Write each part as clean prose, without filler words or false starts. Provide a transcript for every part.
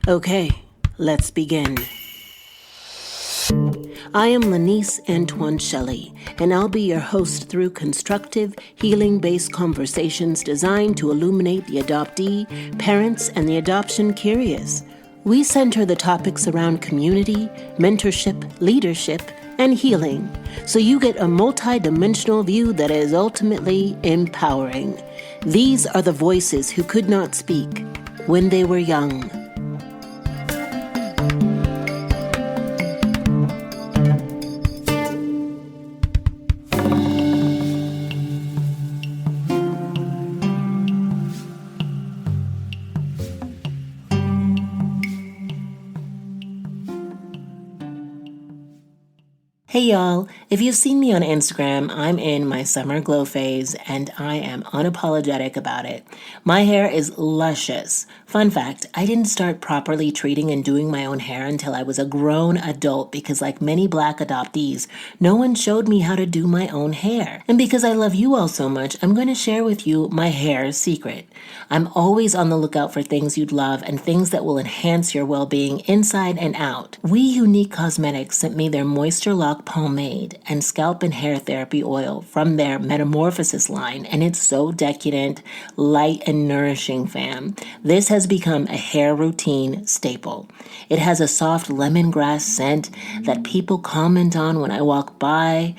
Okay, let's begin. I am Lanice Antoine Shelley, and I'll be your host through constructive, healing-based conversations designed to illuminate the adoptee, parents, and the adoption curious. We center the topics around community, mentorship, leadership, and healing, so you get a multi-dimensional view that is ultimately empowering. These are the voices who could not speak when they were young. Hey y'all, if you've seen me on Instagram, I'm in my summer glow phase and I am unapologetic about it. My hair is luscious. Fun fact, I didn't start properly treating and doing my own hair until I was a grown adult because like many Black adoptees, no one showed me how to do my own hair. And because I love you all so much, I'm going to share with you my hair secret. I'm always on the lookout for things you'd love and things that will enhance your well-being inside and out. We Unique Cosmetics sent me their Moisture Lock pomade and scalp and hair therapy oil from their Metamorphosis line, and it's so decadent, light, and nourishing, fam. This has become a hair routine staple. It has a soft lemongrass scent that people comment on when I walk by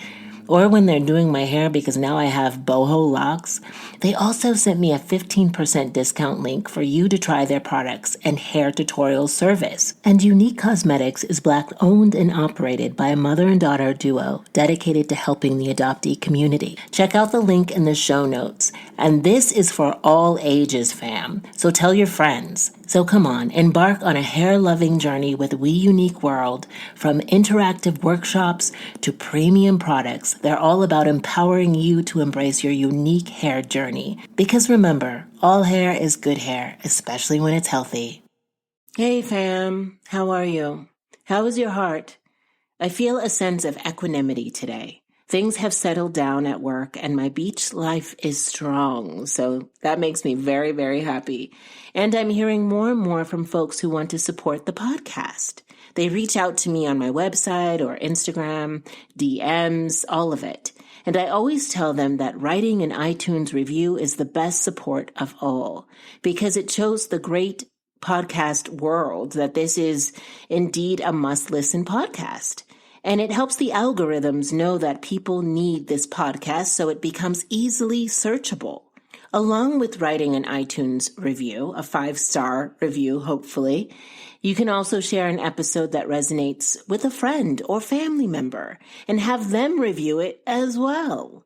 or when they're doing my hair because now I have boho locks. They also sent me a 15% discount link for you to try their products and hair tutorial service. And Unique Cosmetics is Black owned and operated by a mother and daughter duo dedicated to helping the adoptee community. Check out the link in the show notes. And this is for all ages, fam. So tell your friends. So come on, embark on a hair-loving journey with We Unique World. From interactive workshops to premium products, they're all about empowering you to embrace your unique hair journey. Because remember, all hair is good hair, especially when it's healthy. Hey fam, how are you? How is your heart? I feel a sense of equanimity today. Things have settled down at work and my beach life is strong, so that makes me very, very happy. And I'm hearing more and more from folks who want to support the podcast. They reach out to me on my website or Instagram, DMs, all of it. And I always tell them that writing an iTunes review is the best support of all because it shows the great podcast world that this is indeed a must-listen podcast. And it helps the algorithms know that people need this podcast so it becomes easily searchable. Along with writing an iTunes review, a 5-star review, hopefully, you can also share an episode that resonates with a friend or family member and have them review it as well.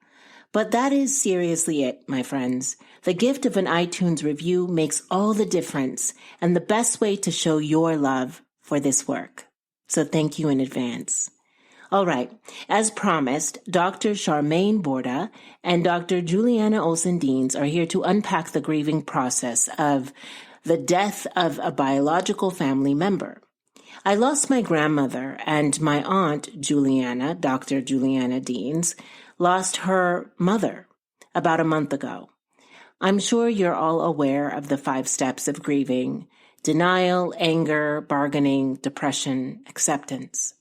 But that is seriously it, my friends. The gift of an iTunes review makes all the difference and the best way to show your love for this work. So thank you in advance. All right, as promised, Dr. Charmaine Borda and Dr. Juliana Olson Deans are here to unpack the grieving process of the death of a biological family member. I lost my grandmother, and my aunt, Juliana, Dr. Juliana Deans, lost her mother about a month ago. I'm sure you're all aware of the 5 steps of grieving: denial, anger, bargaining, depression, acceptance.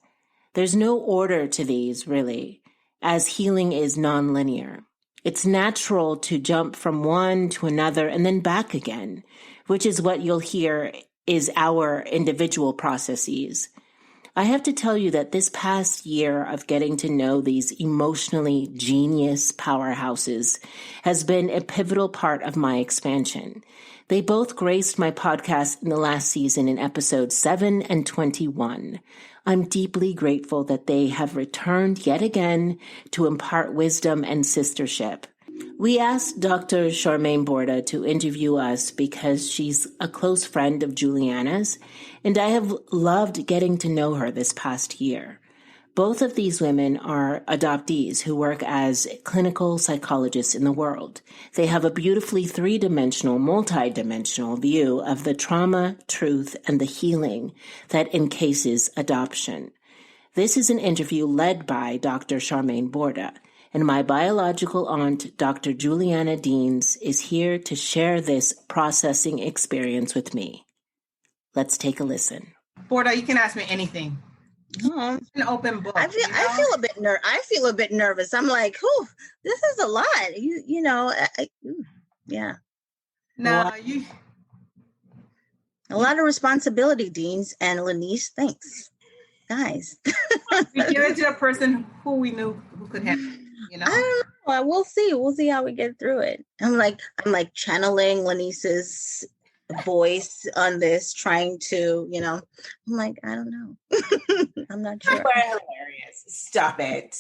There's no order to these, really, as healing is nonlinear. It's natural to jump from one to another and then back again, which is what you'll hear is our individual processes. I have to tell you that this past year of getting to know these emotionally genius powerhouses has been a pivotal part of my expansion. They both graced my podcast in the last season in episodes 7 and 21. I'm deeply grateful that they have returned yet again to impart wisdom and sistership. We asked Dr. Charmaine Borda to interview us because she's a close friend of Juliana's, and I have loved getting to know her this past year. Both of these women are adoptees who work as clinical psychologists in the world. They have a beautifully 3-dimensional, multi-dimensional view of the trauma, truth, and the healing that encases adoption. This is an interview led by Dr. Charmaine Borda, and my biological aunt, Dr. Juliana Deans, is here to share this processing experience with me. Let's take a listen. Borda, you can ask me anything. Oh, An open book. I feel a bit nervous. I'm like, whew, this is a lot. Yeah. No, A lot of responsibility, Deans and Lanice. Thanks, guys. we give it to a person who we knew who could handle it, I don't know. We'll see. We'll see how we get through it. I'm like channeling Lanice's voice on this, trying to, I'm like, I don't know. I'm not sure. You are hilarious. Stop it.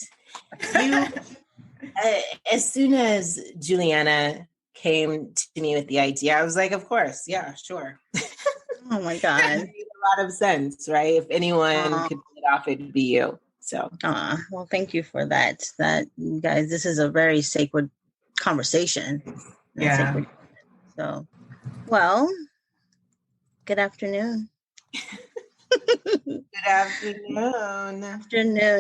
As soon as Juliana came to me with the idea, I was like, of course. Yeah, sure. Oh my God. It made a lot of sense, right? If anyone could pull it off, it'd be you. So, well, thank you for that. You guys, this is a very sacred conversation. Yeah. So, well, good afternoon. Good afternoon.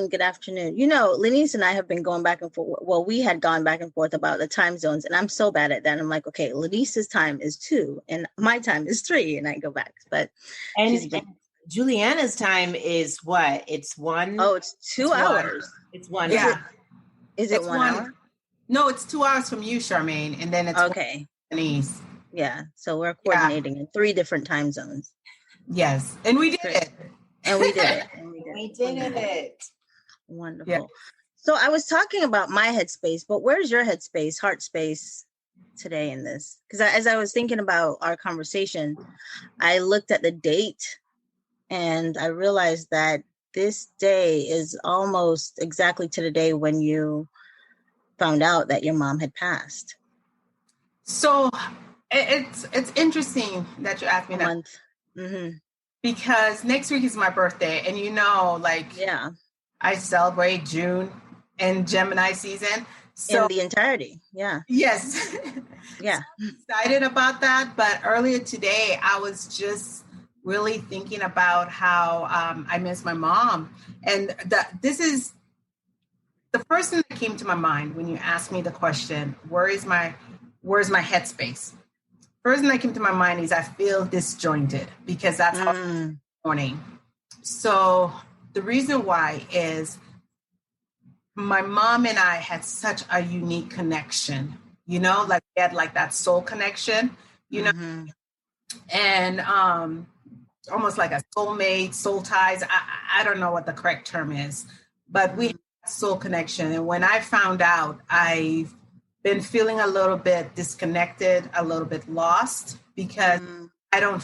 Good afternoon. Lenice and I have been going back and forth. Well, we had gone back and forth about the time zones, and I'm so bad at that. I'm like, okay, Lenice's time is 2, and my time is 3, and I go back. But and Juliana's time is what? It's 1. Oh, it's 2 hours. It's 1. Yeah. Is it 1 hour? No, it's 2 hours from you, Charmaine, and then it's okay. Denise. Yeah. So we're coordinating in 3 different time zones. Yes, and we did it. And we did it. We did it. Wonderful. Yeah. So I was talking about my headspace, but where's your headspace, heart space today in this? Because as I was thinking about our conversation, I looked at the date and I realized that this day is almost exactly to the day when you found out that your mom had passed. So it's interesting that you asked me that. Month. Mm-hmm. Because next week is my birthday, and yeah, I celebrate June and Gemini season. So in the entirety, yeah. Yes. Yeah. So I'm excited about that. But earlier today, I was just really thinking about how I miss my mom. And this is the first thing that came to my mind when you asked me the question, where's my headspace? First thing that came to my mind is I feel disjointed because that's how this morning. So the reason why is my mom and I had such a unique connection, like we had like that soul connection, and almost like a soulmate, soul ties. I don't know what the correct term is, but we had soul connection. And when I found out, I've been feeling a little bit disconnected, a little bit lost because I only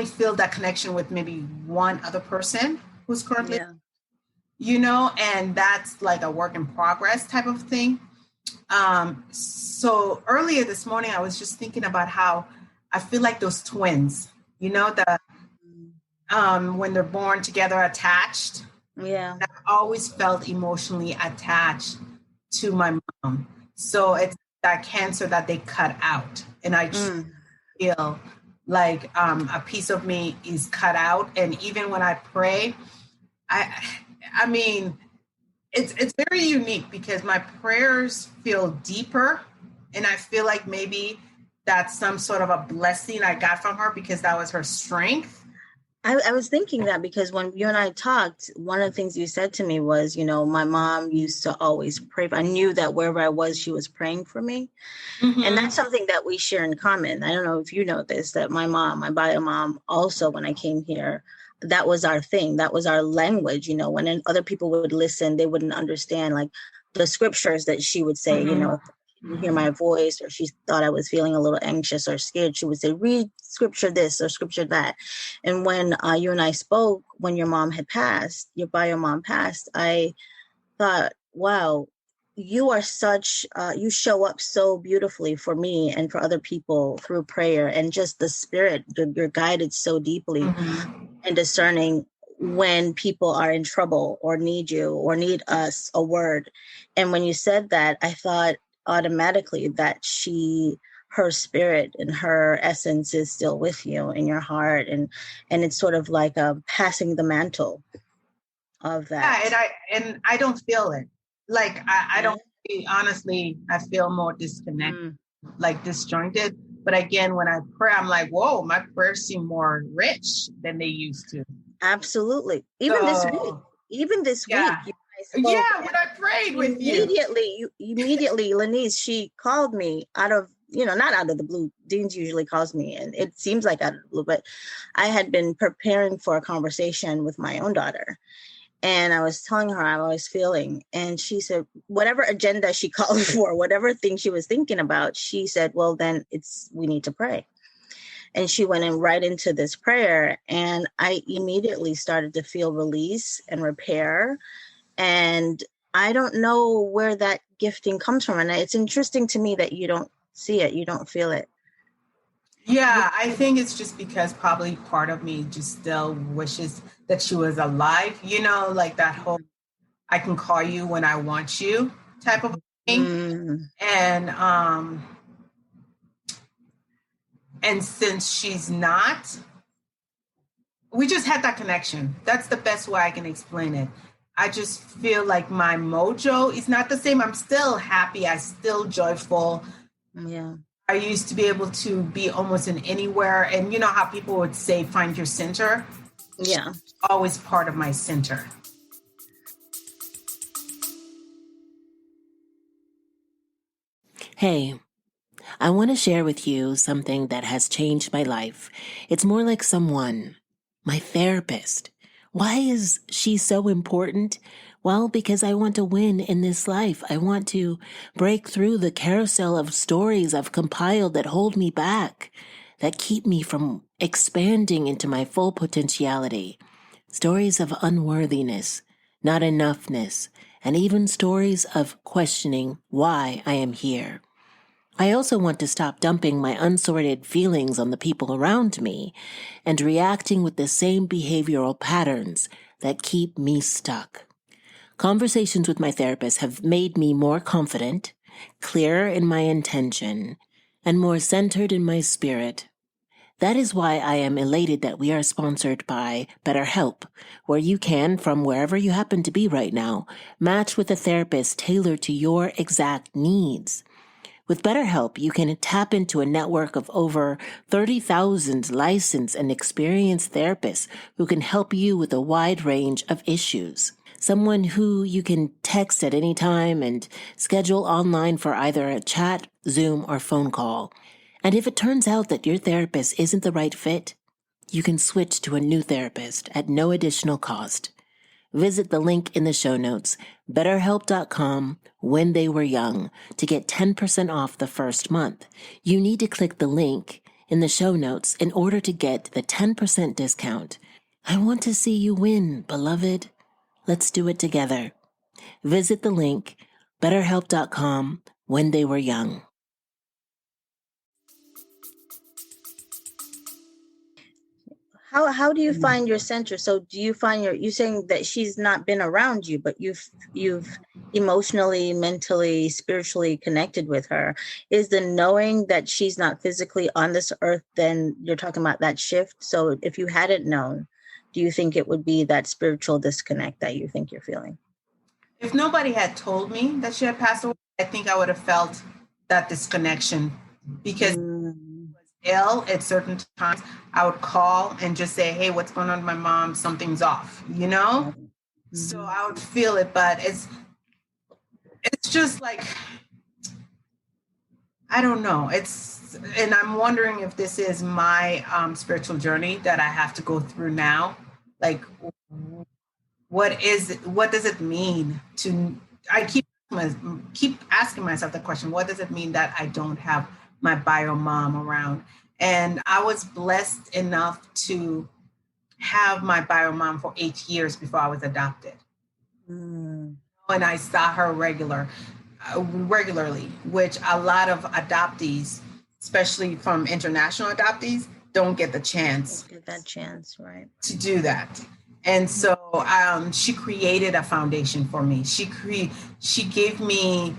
feel that connection with maybe one other person who's currently, and that's like a work in progress type of thing. So earlier this morning, I was just thinking about how I feel like those twins, when they're born together, attached. Yeah. I've always felt emotionally attached to my mom. So it's that cancer that they cut out. And I just feel like a piece of me is cut out. And even when I pray, I mean, it's very unique because my prayers feel deeper. And I feel like maybe that's some sort of a blessing I got from her because that was her strength. I was thinking that because when you and I talked, one of the things you said to me was, my mom used to always pray. I knew that wherever I was, she was praying for me. Mm-hmm. And that's something that we share in common. I don't know if you know this, that my bio mom, also when I came here, that was our thing. That was our language. When other people would listen, they wouldn't understand like the scriptures that she would say, you hear my voice, or she thought I was feeling a little anxious or scared, she would say, read scripture this or scripture that. And when you and I spoke, when your mom had passed, your bio mom passed, I thought, wow, you are you show up so beautifully for me and for other people through prayer and just the spirit. You're guided so deeply and discerning when people are in trouble or need you or need us, a word. And when you said that, I thought automatically that her spirit and her essence is still with you in your heart. And it's sort of like passing the mantle of that. Yeah, and I don't feel it. Like I don't honestly, I feel more disconnected, like disjointed. But again, when I pray, I'm like, whoa, my prayers seem more rich than they used to. Absolutely. Even this week, Yeah. you guys spoke. Yeah, when I prayed with you. Immediately, Lenise, she called me out of, not out of the blue. Deans usually calls me, and it seems like out of the blue, but I had been preparing for a conversation with my own daughter. And I was telling her how I was feeling. And she said, whatever agenda she called for, whatever thing she was thinking about, she said, well, then we need to pray. And she went right into this prayer. And I immediately started to feel release and repair. And I don't know where that gifting comes from. And it's interesting to me that you don't see it, you don't feel it. Yeah, I think it's just because probably part of me just still wishes that she was alive, like that whole I can call you when I want you type of thing. And since she's not, we just had that connection. That's the best way I can explain it. I just feel like my mojo is not the same. I'm still happy. I'm still joyful. Yeah. I used to be able to be almost in anywhere. And you know how people would say, find your center? Yeah. She's always part of my center. Hey, I want to share with you something that has changed my life. It's more like someone, my therapist. Why is she so important? Well, because I want to win in this life. I want to break through the carousel of stories I've compiled that hold me back, that keep me from expanding into my full potentiality. Stories of unworthiness, not enoughness, and even stories of questioning why I am here. I also want to stop dumping my unsorted feelings on the people around me and reacting with the same behavioral patterns that keep me stuck. Conversations with my therapist have made me more confident, clearer in my intention, and more centered in my spirit. That is why I am elated that we are sponsored by BetterHelp, where you can, from wherever you happen to be right now, match with a therapist tailored to your exact needs. With BetterHelp, you can tap into a network of over 30,000 licensed and experienced therapists who can help you with a wide range of issues. Someone who you can text at any time and schedule online for either a chat, Zoom, or phone call. And if it turns out that your therapist isn't the right fit, you can switch to a new therapist at no additional cost. Visit the link in the show notes, betterhelp.com, when they were young, to get 10% off the first month. You need to click the link in the show notes in order to get the 10% discount. I want to see you win, beloved. Let's do it together. Visit the link, betterhelp.com, when they were young. How do you find your center? So do you find you're saying that she's not been around you, but you've emotionally, mentally, spiritually connected with her. Is the knowing that she's not physically on this earth, then you're talking about that shift? So if you hadn't known, do you think it would be that spiritual disconnect that you think you're feeling? If nobody had told me that she had passed away, I think I would have felt that disconnection because ill at certain times. I would call and just say, hey, what's going on with my mom? Something's off, So I would feel it, but it's just like, I don't know. And I'm wondering if this is my spiritual journey that I have to go through now. Like, what does it mean I keep asking myself the question, what does it mean that I don't have my bio mom around? And I was blessed enough to have my bio mom for 8 years before I was adopted. And I saw her regularly, which a lot of adoptees, especially from international adoptees, don't get the chance. Right. To do that. And so she created a foundation for me. She gave me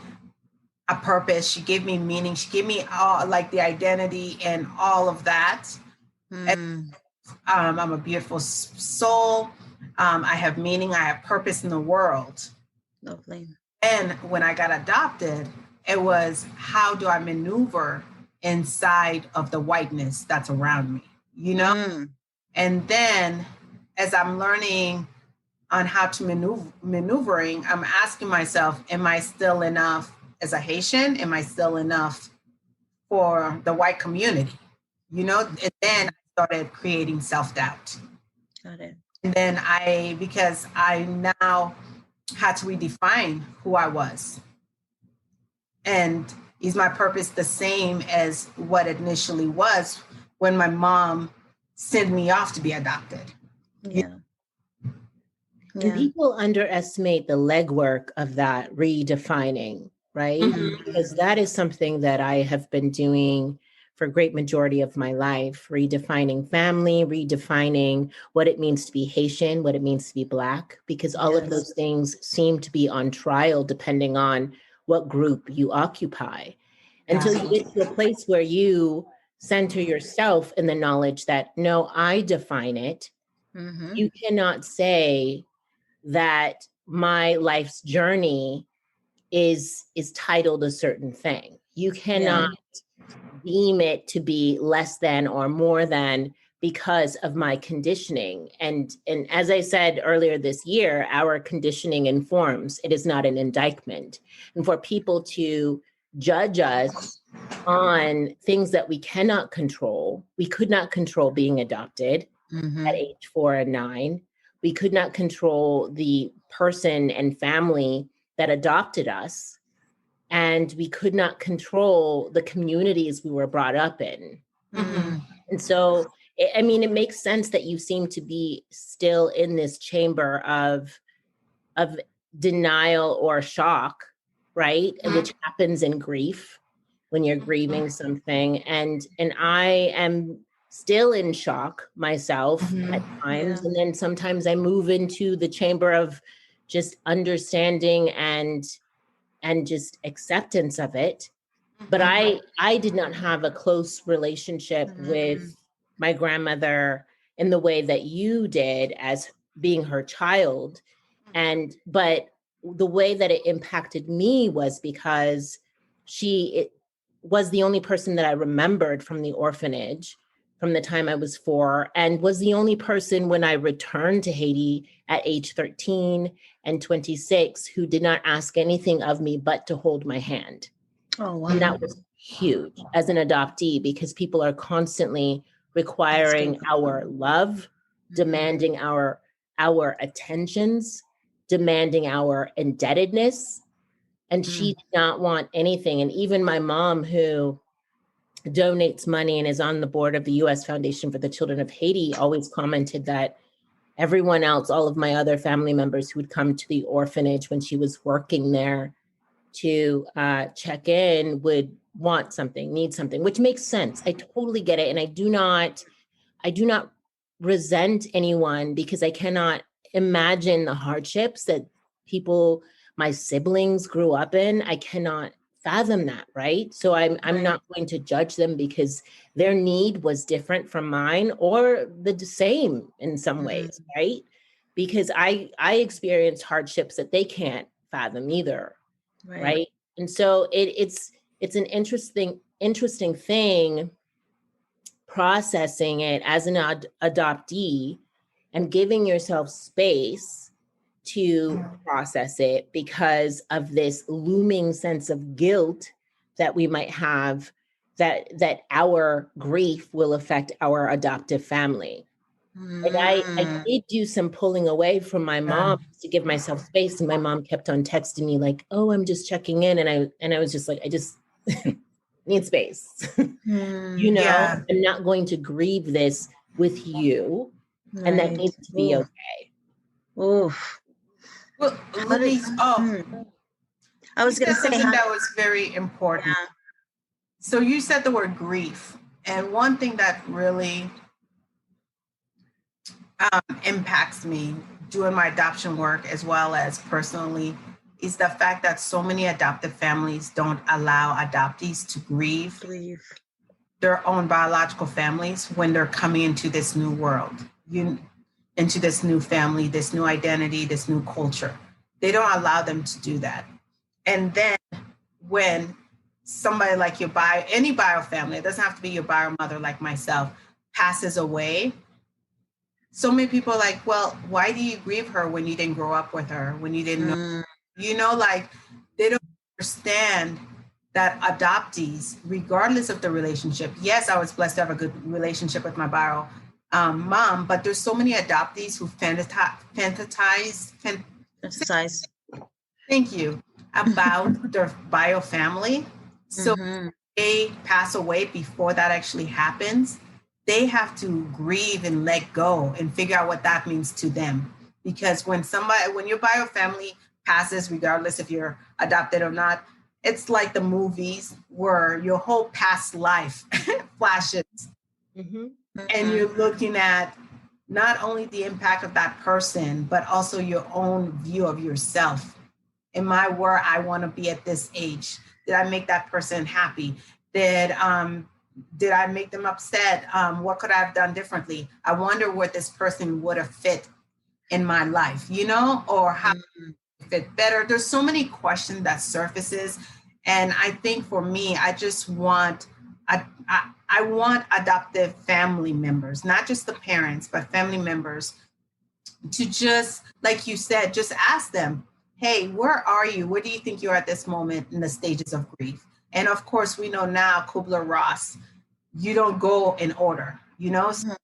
a purpose. She gave me meaning. She gave me all, like, the identity and all of that. And, I'm a beautiful soul. I have meaning. I have purpose in the world. Lovely. And when I got adopted, it was, how do I maneuver inside of the whiteness that's around me, you know? And then as I'm learning on how to maneuvering, I'm asking myself, am I still enough as a Haitian? Am I still enough for the white community? You know, and then I started creating self-doubt. Got it. And then because I now had to redefine who I was. And is my purpose the same as what it initially was when my mom sent me off to be adopted? Yeah. And people underestimate the legwork of that redefining, right? Because that is something that I have been doing for a great majority of my life, redefining family, redefining what it means to be Haitian, what it means to be Black, because all of those things seem to be on trial depending on what group you occupy. Until you get to a place where you center yourself in the knowledge that, no, I define it. You cannot say that my life's journey is titled a certain thing. You cannot deem it to be less than or more than because of my conditioning. And as I said earlier this year, our conditioning informs. It is not an indictment. And for people to judge us on things that we cannot control, we could not control being adopted at age 4 and 9. We could not control the person and family that adopted us. And we could not control the communities we were brought up in. And so, I mean, it makes sense that you seem to be still in this chamber of denial or shock, right? Which happens in grief when you're grieving something. And I am still in shock myself at times. And then sometimes I move into the chamber of just understanding and just acceptance of it. But I did not have a close relationship with my grandmother in the way that you did as being her child. But the way that it impacted me was because it was the only person that I remembered from the orphanage from the time I was 4, and was the only person when I returned to Haiti at age 13 and 26 who did not ask anything of me but to hold my hand. Oh, wow. And that was huge as an adoptee, because people are constantly requiring our love, demanding our attentions, demanding our indebtedness. And she did not want anything. And even my mom, who donates money and is on the board of the U.S. Foundation for the Children of Haiti, always commented that everyone else, all of my other family members who would come to the orphanage when she was working there to check in would want something, need something, which makes sense. I totally get it. And I do not resent anyone, because I cannot imagine the hardships that people, my siblings, grew up in. I cannot fathom that, right? So I'm not going to judge them because their need was different from mine, or the same in some ways, right? Because I experienced hardships that they can't fathom either, right? And so it's an interesting thing, processing it as an adoptee and giving yourself space to process it, because of this looming sense of guilt that we might have, that our grief will affect our adoptive family. And I did do some pulling away from my mom to give myself space, and my mom kept on texting me like, "Oh, I'm just checking in," and I was just like, I just need space. You know, I'm not going to grieve this with you, and that needs to be okay. Oof. Well, Louise, I was going to say something that was very important. So you said the word grief, and one thing that really impacts me doing my adoption work as well as personally is the fact that so many adoptive families don't allow adoptees to grieve their own biological families when they're coming into this new world, into this new family, this new identity, this new culture. They don't allow them to do that. And then when somebody like any bio family, it doesn't have to be your bio mother like myself, passes away, so many people are like, well, why do you grieve her when you didn't grow up with her, when you didn't know, like they don't understand that adoptees, regardless of the relationship, yes, I was blessed to have a good relationship with my bio mom, but there's so many adoptees who fantasize, thank you, about their bio family. So they pass away before that actually happens. They have to grieve and let go and figure out what that means to them. Because when your bio family passes, regardless if you're adopted or not, it's like the movies where your whole past life flashes. And you're looking at not only the impact of that person, but also your own view of yourself. Am I where I want to be at this age? Did I make that person happy? Did I make them upset? What could I have done differently? I wonder where this person would have fit in my life, or how fit better. There's so many questions that surfaces. And I think for me, I just want, I want adoptive family members, not just the parents, but family members to just, like you said, just ask them, hey, where are you? Where do you think you are at this moment in the stages of grief? And of course, we know now, Kubler-Ross, you don't go in order, So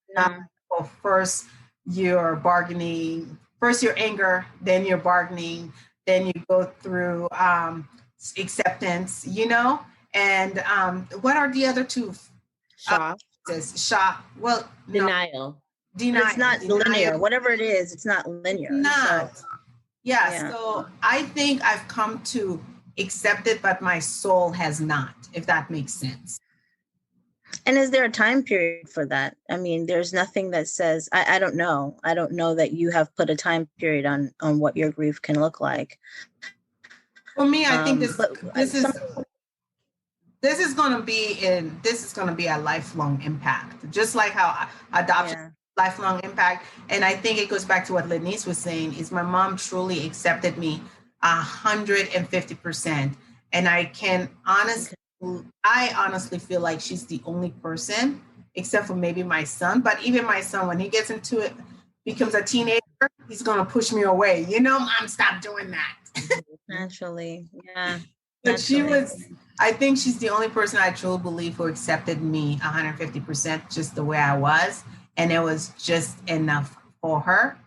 first you're bargaining, first you're anger, then you're bargaining, then you go through acceptance, and what are the other two? Shock. Shock. Well, denial. Denial. It's not linear. Whatever it is, it's not linear. Not. So, yeah. So I think I've come to accept it, but my soul has not, if that makes sense. And is there a time period for that? I mean, there's nothing that says, I don't know. I don't know that you have put a time period on what your grief can look like. For me, I think this is going to be a lifelong impact, just like how adoption lifelong impact. And I think it goes back to what Lenise was saying, is my mom truly accepted me 150%. And I honestly feel like she's the only person, except for maybe my son. But even my son, when he gets into it, becomes a teenager, he's going to push me away. Mom, stop doing that. Naturally. Yeah. But I think she's the only person I truly believe who accepted me 150% just the way I was. And it was just enough for her.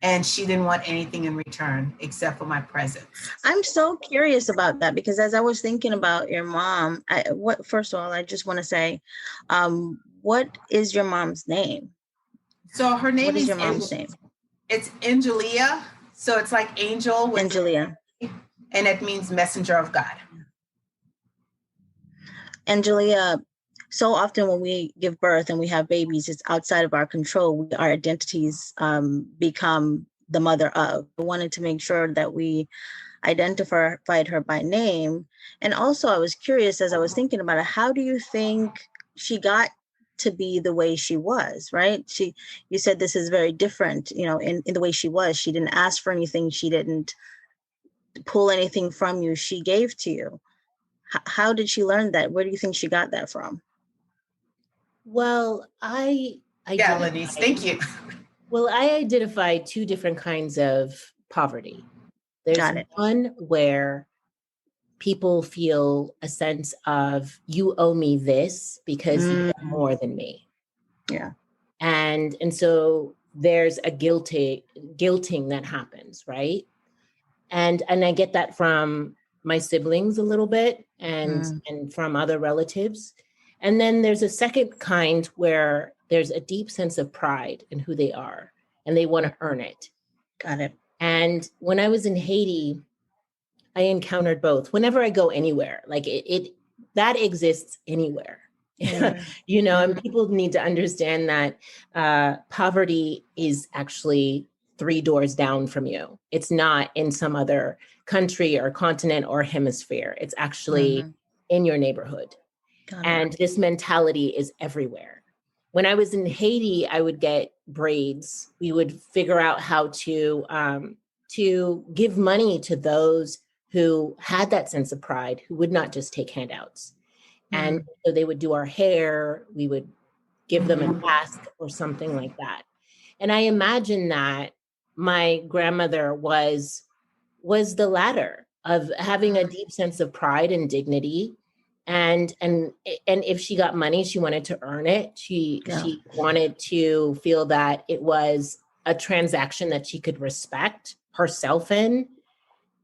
And she didn't want anything in return except for my presence. I'm so curious about that, because as I was thinking about your mom, first of all, I just want to say, what is your mom's name? So her name is your mom's name? It's Angelia. So it's like angel. Angelia. And it means messenger of God. Angelia, so often when we give birth and we have babies, it's outside of our control. Our identities become the mother of. I wanted to make sure that we identified her by name. And also I was curious, as I was thinking about it, how do you think she got to be the way she was, right? You said this is very different, in the way she was. She didn't ask for anything. She didn't pull anything from you. She gave to you. How did she learn that? Where do you think she got that from? Well, Lenise, thank you. Well, I identify two different kinds of poverty. There's one where people feel a sense of, you owe me this because you have more than me. Yeah. And so there's a guilting that happens, right? And I get that from my siblings a little bit and from other relatives. And then there's a second kind where there's a deep sense of pride in who they are and they want to earn it. Got it. And when I was in Haiti, I encountered both. Whenever I go anywhere, like it that exists anywhere. And people need to understand that poverty is actually 3 doors down from you. It's not in some other country or continent or hemisphere. It's actually in your neighborhood. And this mentality is everywhere. When I was in Haiti, I would get braids. We would figure out how to give money to those who had that sense of pride, who would not just take handouts. And so they would do our hair, we would give them a task or something like that. And I imagine that my grandmother was the latter, of having a deep sense of pride and dignity. And if she got money, she wanted to earn it. She wanted to feel that it was a transaction that she could respect herself in.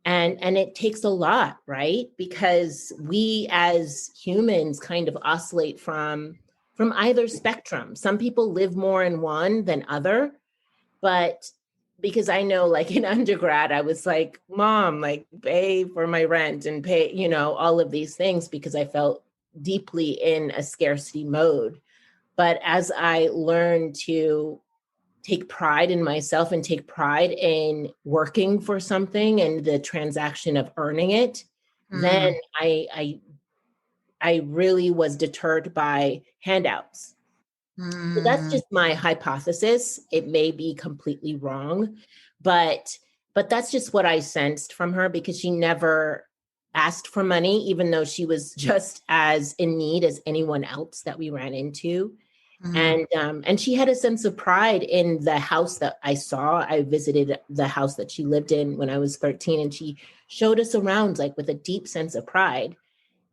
And it takes a lot, right? Because we as humans kind of oscillate from either spectrum. Some people live more in one than other, but because I know, like in undergrad, I was like, Mom, like pay for my rent and pay, you know, all of these things, because I felt deeply in a scarcity mode. But as I learned to take pride in myself and take pride in working for something and the transaction of earning it, then I really was deterred by handouts. So that's just my hypothesis. It may be completely wrong, but that's just what I sensed from her, because she never asked for money, even though she was just as in need as anyone else that we ran into. And she had a sense of pride in the house that I saw. I visited the house that she lived in when I was 13, and she showed us around like with a deep sense of pride.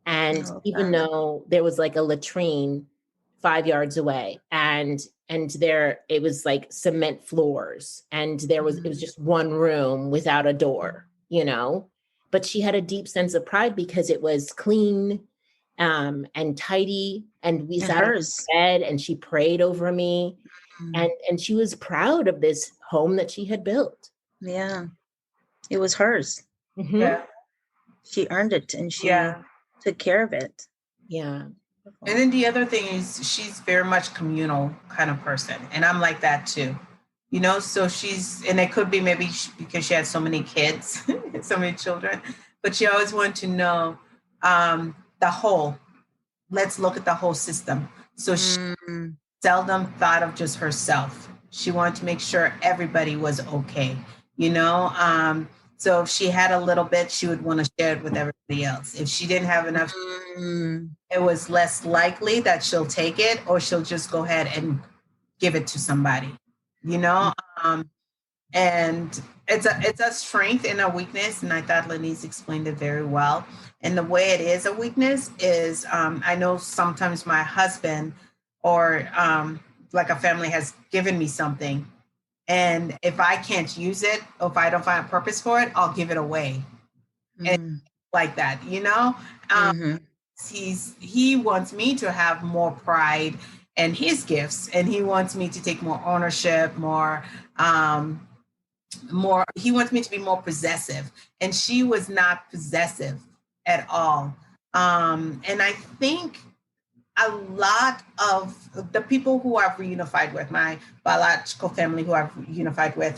And even though there was like a latrine 5 yards away, and there it was like cement floors, and it was just one room without a door, you know, but she had a deep sense of pride because it was clean and tidy, and we sat on bed and she prayed over me, and she was proud of this home that she had built. Yeah, it was hers. Yeah, she earned it, and she took care of it. Yeah. And then the other thing is, she's very much communal kind of person, and I'm like that too, you know. So and it could be maybe because she had so many kids, so many children, but she always wanted to know the whole. Let's look at the whole system. So she seldom thought of just herself. She wanted to make sure everybody was okay, you know. So if she had a little bit, she would want to share it with everybody else. If she didn't have enough, it was less likely that she'll take it, or she'll just go ahead and give it to somebody, you know. And it's a strength and a weakness, and I thought Lenise explained it very well. And the way it is a weakness is, I know sometimes my husband or like a family has given me something, and if I can't use it, or if I don't find a purpose for it, I'll give it away. And like that, you know. He wants me to have more pride in his gifts, and he wants me to take more ownership, he wants me to be more possessive, and she was not possessive at all. And I think a lot of the people who I've reunified with, my biological family who I've reunified with,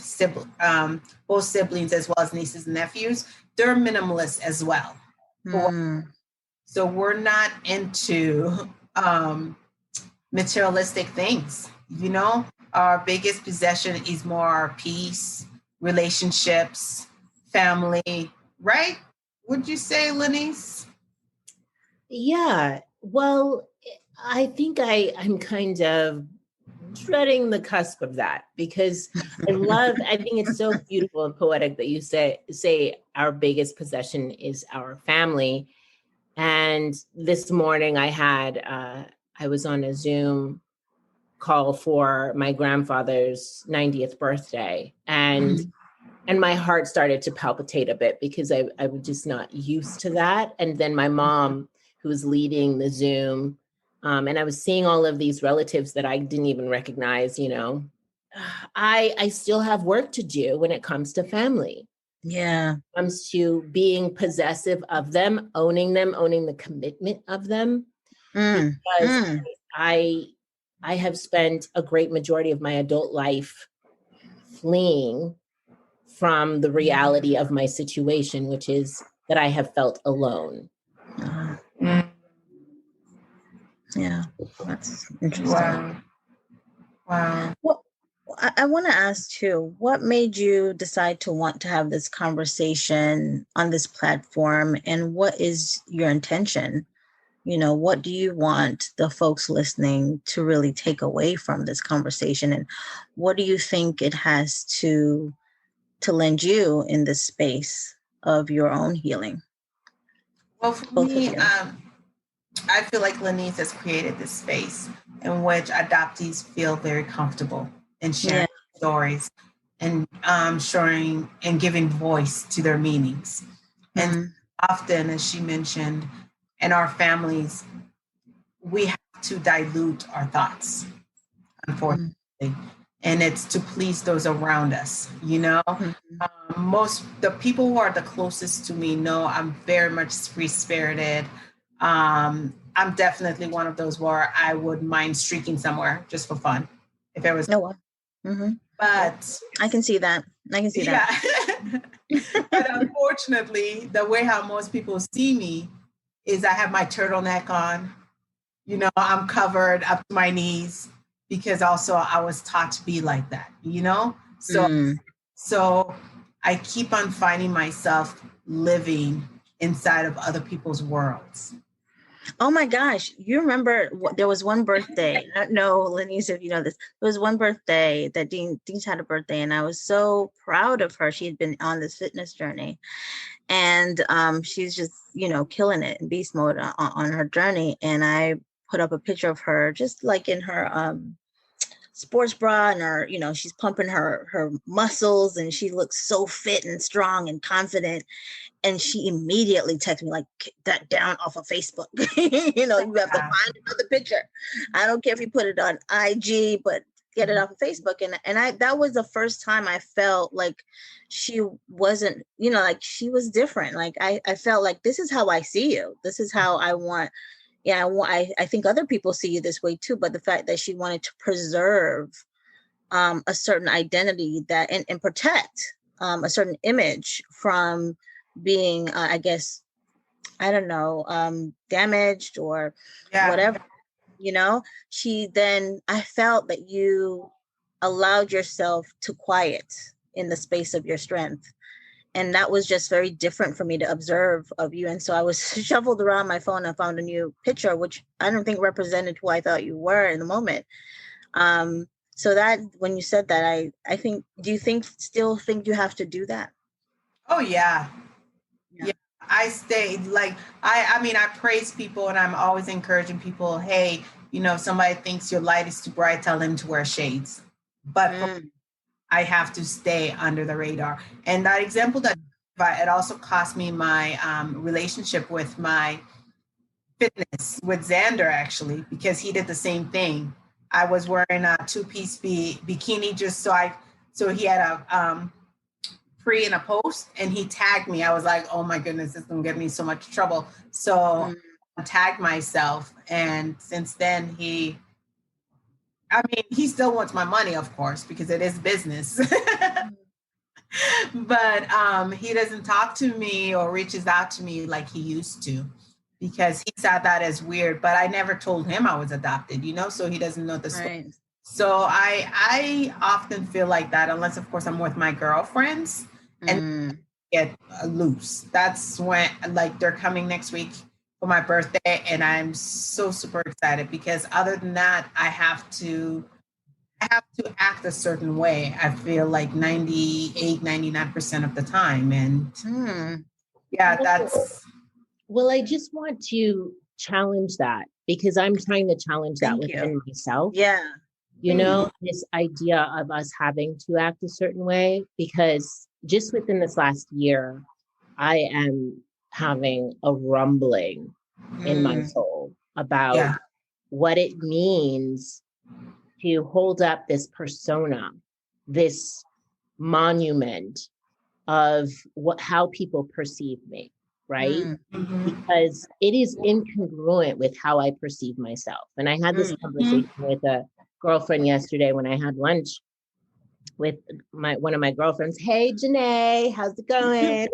both siblings as well as nieces and nephews, they're minimalists as well. So we're not into materialistic things, you know. Our biggest possession is more our peace, relationships, family, right? Would you say, Lenise? Yeah. Well, I think I'm kind of treading the cusp of that, because I think it's so beautiful and poetic that you say our biggest possession is our family. And this morning I was on a Zoom call for my grandfather's 90th birthday, and my heart started to palpitate a bit, because I was just not used to that. And then my mom, who was leading the Zoom, and I was seeing all of these relatives that I didn't even recognize, you know. I still have work to do when it comes to family. Yeah. When it comes to being possessive of them, owning the commitment of them. Because I have spent a great majority of my adult life fleeing from the reality of my situation, which is that I have felt alone. Yeah, that's interesting. Wow. Well, I want to ask too, what made you decide to want to have this conversation on this platform, and what is your intention? What do you want the folks listening to really take away from this conversation, and what do you think it has to lend you in this space of your own healing? Well, for Both of me, you. I feel like Lenise has created this space in which adoptees feel very comfortable in sharing stories and showing and giving voice to their meanings. And often, as she mentioned, in our families, we have to dilute our thoughts, unfortunately. And it's to please those around us, most the people who are the closest to me know I'm very much free spirited. I'm definitely one of those where I would mind streaking somewhere just for fun if it was. But I can see that. But unfortunately, the way how most people see me is I have my turtleneck on. I'm covered up to my knees because also I was taught to be like that, So I keep on finding myself living inside of other people's worlds. Oh my gosh. You remember there was one birthday. I don't know, Lenise, if you know this. There was one birthday that Dean's had a birthday, and I was so proud of her. She had been on this fitness journey, and she's just, killing it in beast mode on her journey. And I put up a picture of her just like in her sports bra, and her, she's pumping her muscles, and she looks so fit and strong and confident. And she immediately texted me like, "Get that down off of Facebook." You have to find another picture. I don't care if you put it on IG, but get it off of Facebook. And that was the first time I felt like she wasn't, like she was different. Like I felt like, this is how I see you. This is how I want. Yeah, I think other people see you this way too. But the fact that she wanted to preserve a certain identity that and protect a certain image from being, I guess, I don't know, damaged or whatever, I felt that you allowed yourself to quiet in the space of your strength. And that was just very different for me to observe of you. And so I was shuffled around my phone and found a new picture, which I don't think represented who I thought you were in the moment. So that when you said that, I think, do you still think you have to do that? Oh, yeah. I stay like, I praise people, and I'm always encouraging people, hey, if somebody thinks your light is too bright, tell them to wear shades. But I have to stay under the radar. And that example that it also cost me my relationship with my fitness with Xander, actually, because he did the same thing. I was wearing a two-piece bikini just so he had a pre and a post, and he tagged me. I was like, oh my goodness, this is gonna get me so much trouble. So I tagged myself, and since then he still wants my money, of course, because it is business. But he doesn't talk to me or reaches out to me like he used to, because he saw that as weird. But I never told him I was adopted, so he doesn't know the story. Right. So I often feel like that, unless of course I'm with my girlfriends and get loose. That's when, like, they're coming next week for my birthday, and I'm so super excited, because other than that, I have to act a certain way. I feel like 99% of the time. And that's. Well, I just want to challenge that, because I'm trying to challenge that within myself. Yeah. This idea of us having to act a certain way, because just within this last year, I am having a rumbling in my soul about what it means to hold up this persona, this monument of how people perceive me, right? Because it is incongruent with how I perceive myself. And I had this conversation with a girlfriend yesterday when I had lunch with one of my girlfriends. Hey, Janae, how's it going?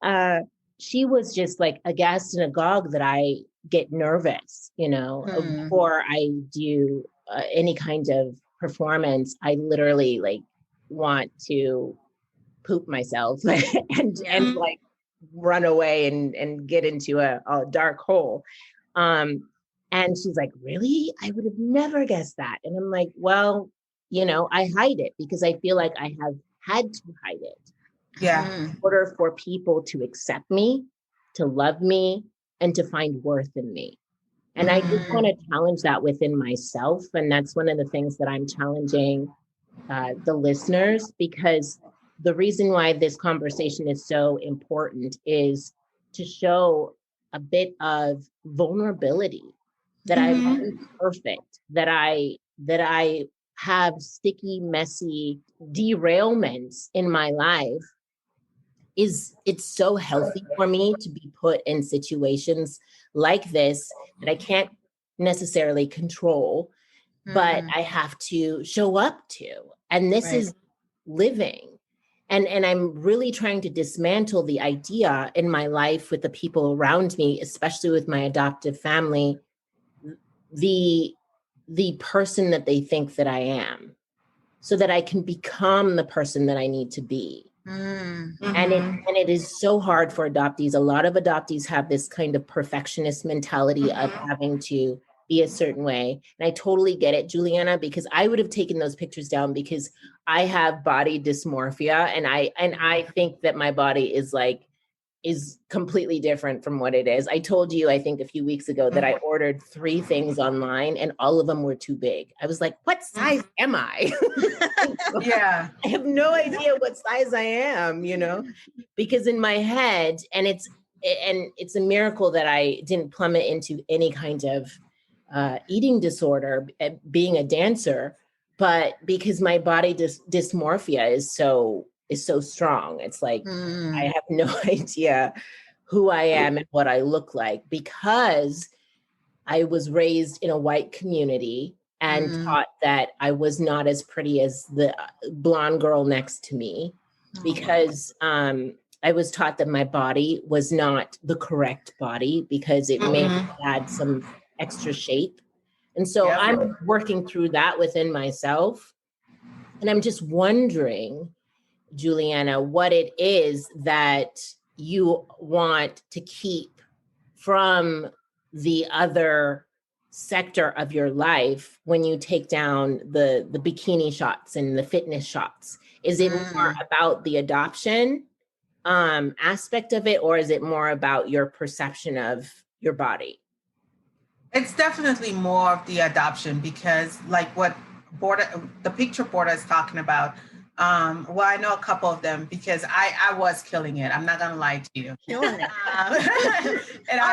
Janae. She was just like aghast and agog that I get nervous, before I do any kind of performance, I literally like want to poop myself and like run away and get into a dark hole. And she's like, really? I would have never guessed that. And I'm like, well, I hide it because I feel like I have had to hide it. Yeah. In order for people to accept me, to love me, and to find worth in me. And I just want to challenge that within myself. And that's one of the things that I'm challenging the listeners, because the reason why this conversation is so important is to show a bit of vulnerability, that I'm imperfect, that I have sticky, messy derailments in my life. It's so healthy for me to be put in situations like this that I can't necessarily control, but I have to show up to. And this is living. And I'm really trying to dismantle the idea in my life with the people around me, especially with my adoptive family, the person that they think that I am, so that I can become the person that I need to be. And it is so hard for adoptees. A lot of adoptees have this kind of perfectionist mentality of having to be a certain way. And I totally get it, Juliana, because I would have taken those pictures down because I have body dysmorphia, and I think that my body is completely different from what it is. I told you, I think a few weeks ago, that I ordered 3 things online and all of them were too big. I was like, what size am I? Yeah. I have no idea what size I am, because in my head, and it's a miracle that I didn't plummet into any kind of eating disorder, being a dancer, but because my body dysmorphia is so strong. It's like, I have no idea who I am and what I look like, because I was raised in a white community and taught that I was not as pretty as the blonde girl next to me, because I was taught that my body was not the correct body because it may have had some extra shape. And so I'm working through that within myself. And I'm just wondering, Juliana, what it is that you want to keep from the other sector of your life when you take down the bikini shots and the fitness shots. Is it more about the adoption aspect of it, or is it more about your perception of your body? It's definitely more of the adoption, because like what the picture Borda is talking about, well, I know a couple of them because I was killing it. I'm not gonna lie to you. Killing it. I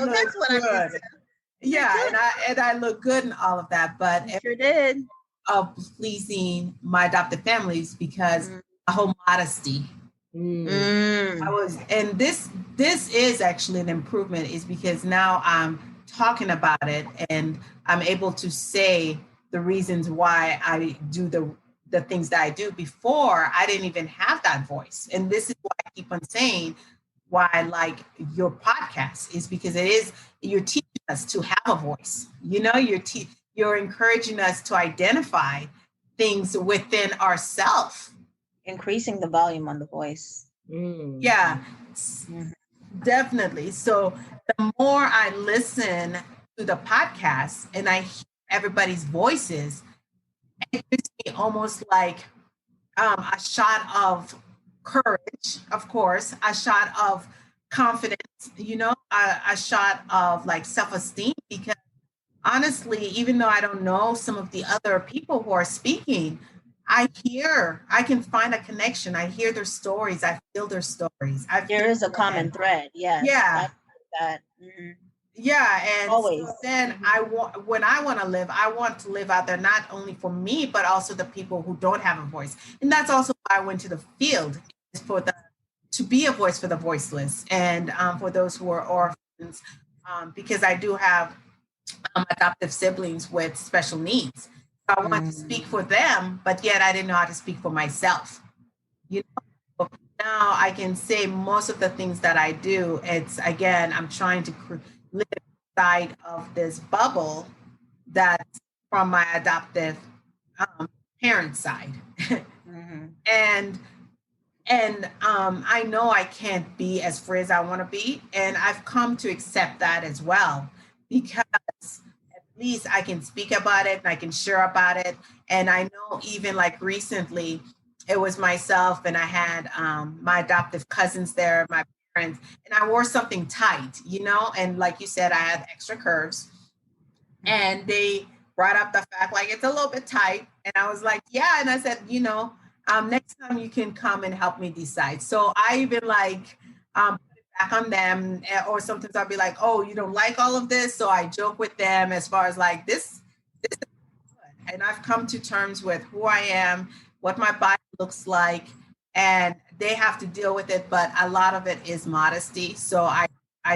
look good. Yeah, and I look good in all of that, but you sure did. Of pleasing my adopted families, because a whole modesty. I was, and this is actually an improvement, is because now I'm talking about it and I'm able to say the reasons why I do the things that I do. Before, I didn't even have that voice. And this is why I keep on saying why I like your podcast, is because you're teaching us to have a voice. You're encouraging us to identify things within ourselves. Increasing the volume on the voice. Yeah, definitely. So the more I listen to the podcast and I hear everybody's voices, it gives me almost like a shot of courage, of course, a shot of confidence, a shot of like self-esteem, because honestly, even though I don't know some of the other people who are speaking, I can find a connection. I hear their stories. I feel their stories. There is a common thread. Yes. Yeah. That. Yeah. And always. So then when I want to live, I want to live out there, not only for me, but also the people who don't have a voice. And that's also why I went to the field, is to be a voice for the voiceless, and for those who are orphans, because I do have adoptive siblings with special needs. So I want to speak for them, but yet I didn't know how to speak for myself. Now I can say most of the things that I do. It's, again, I'm trying to live inside of this bubble that's from my adoptive parent side. Mm-hmm. And I know I can't be as free as I want to be. And I've come to accept that as well, because at least I can speak about it and I can share about it. And I know even like recently, it was myself and I had my adoptive cousins there, my parents, and I wore something tight, and like you said, I had extra curves. And they brought up the fact like it's a little bit tight. And I was like, yeah. And I said, next time you can come and help me decide. So I even like put it back on them, or sometimes I'll be like, oh, you don't like all of this. So I joke with them as far as like this is good. And I've come to terms with who I am, what my body looks like, and they have to deal with it. But a lot of it is modesty. So I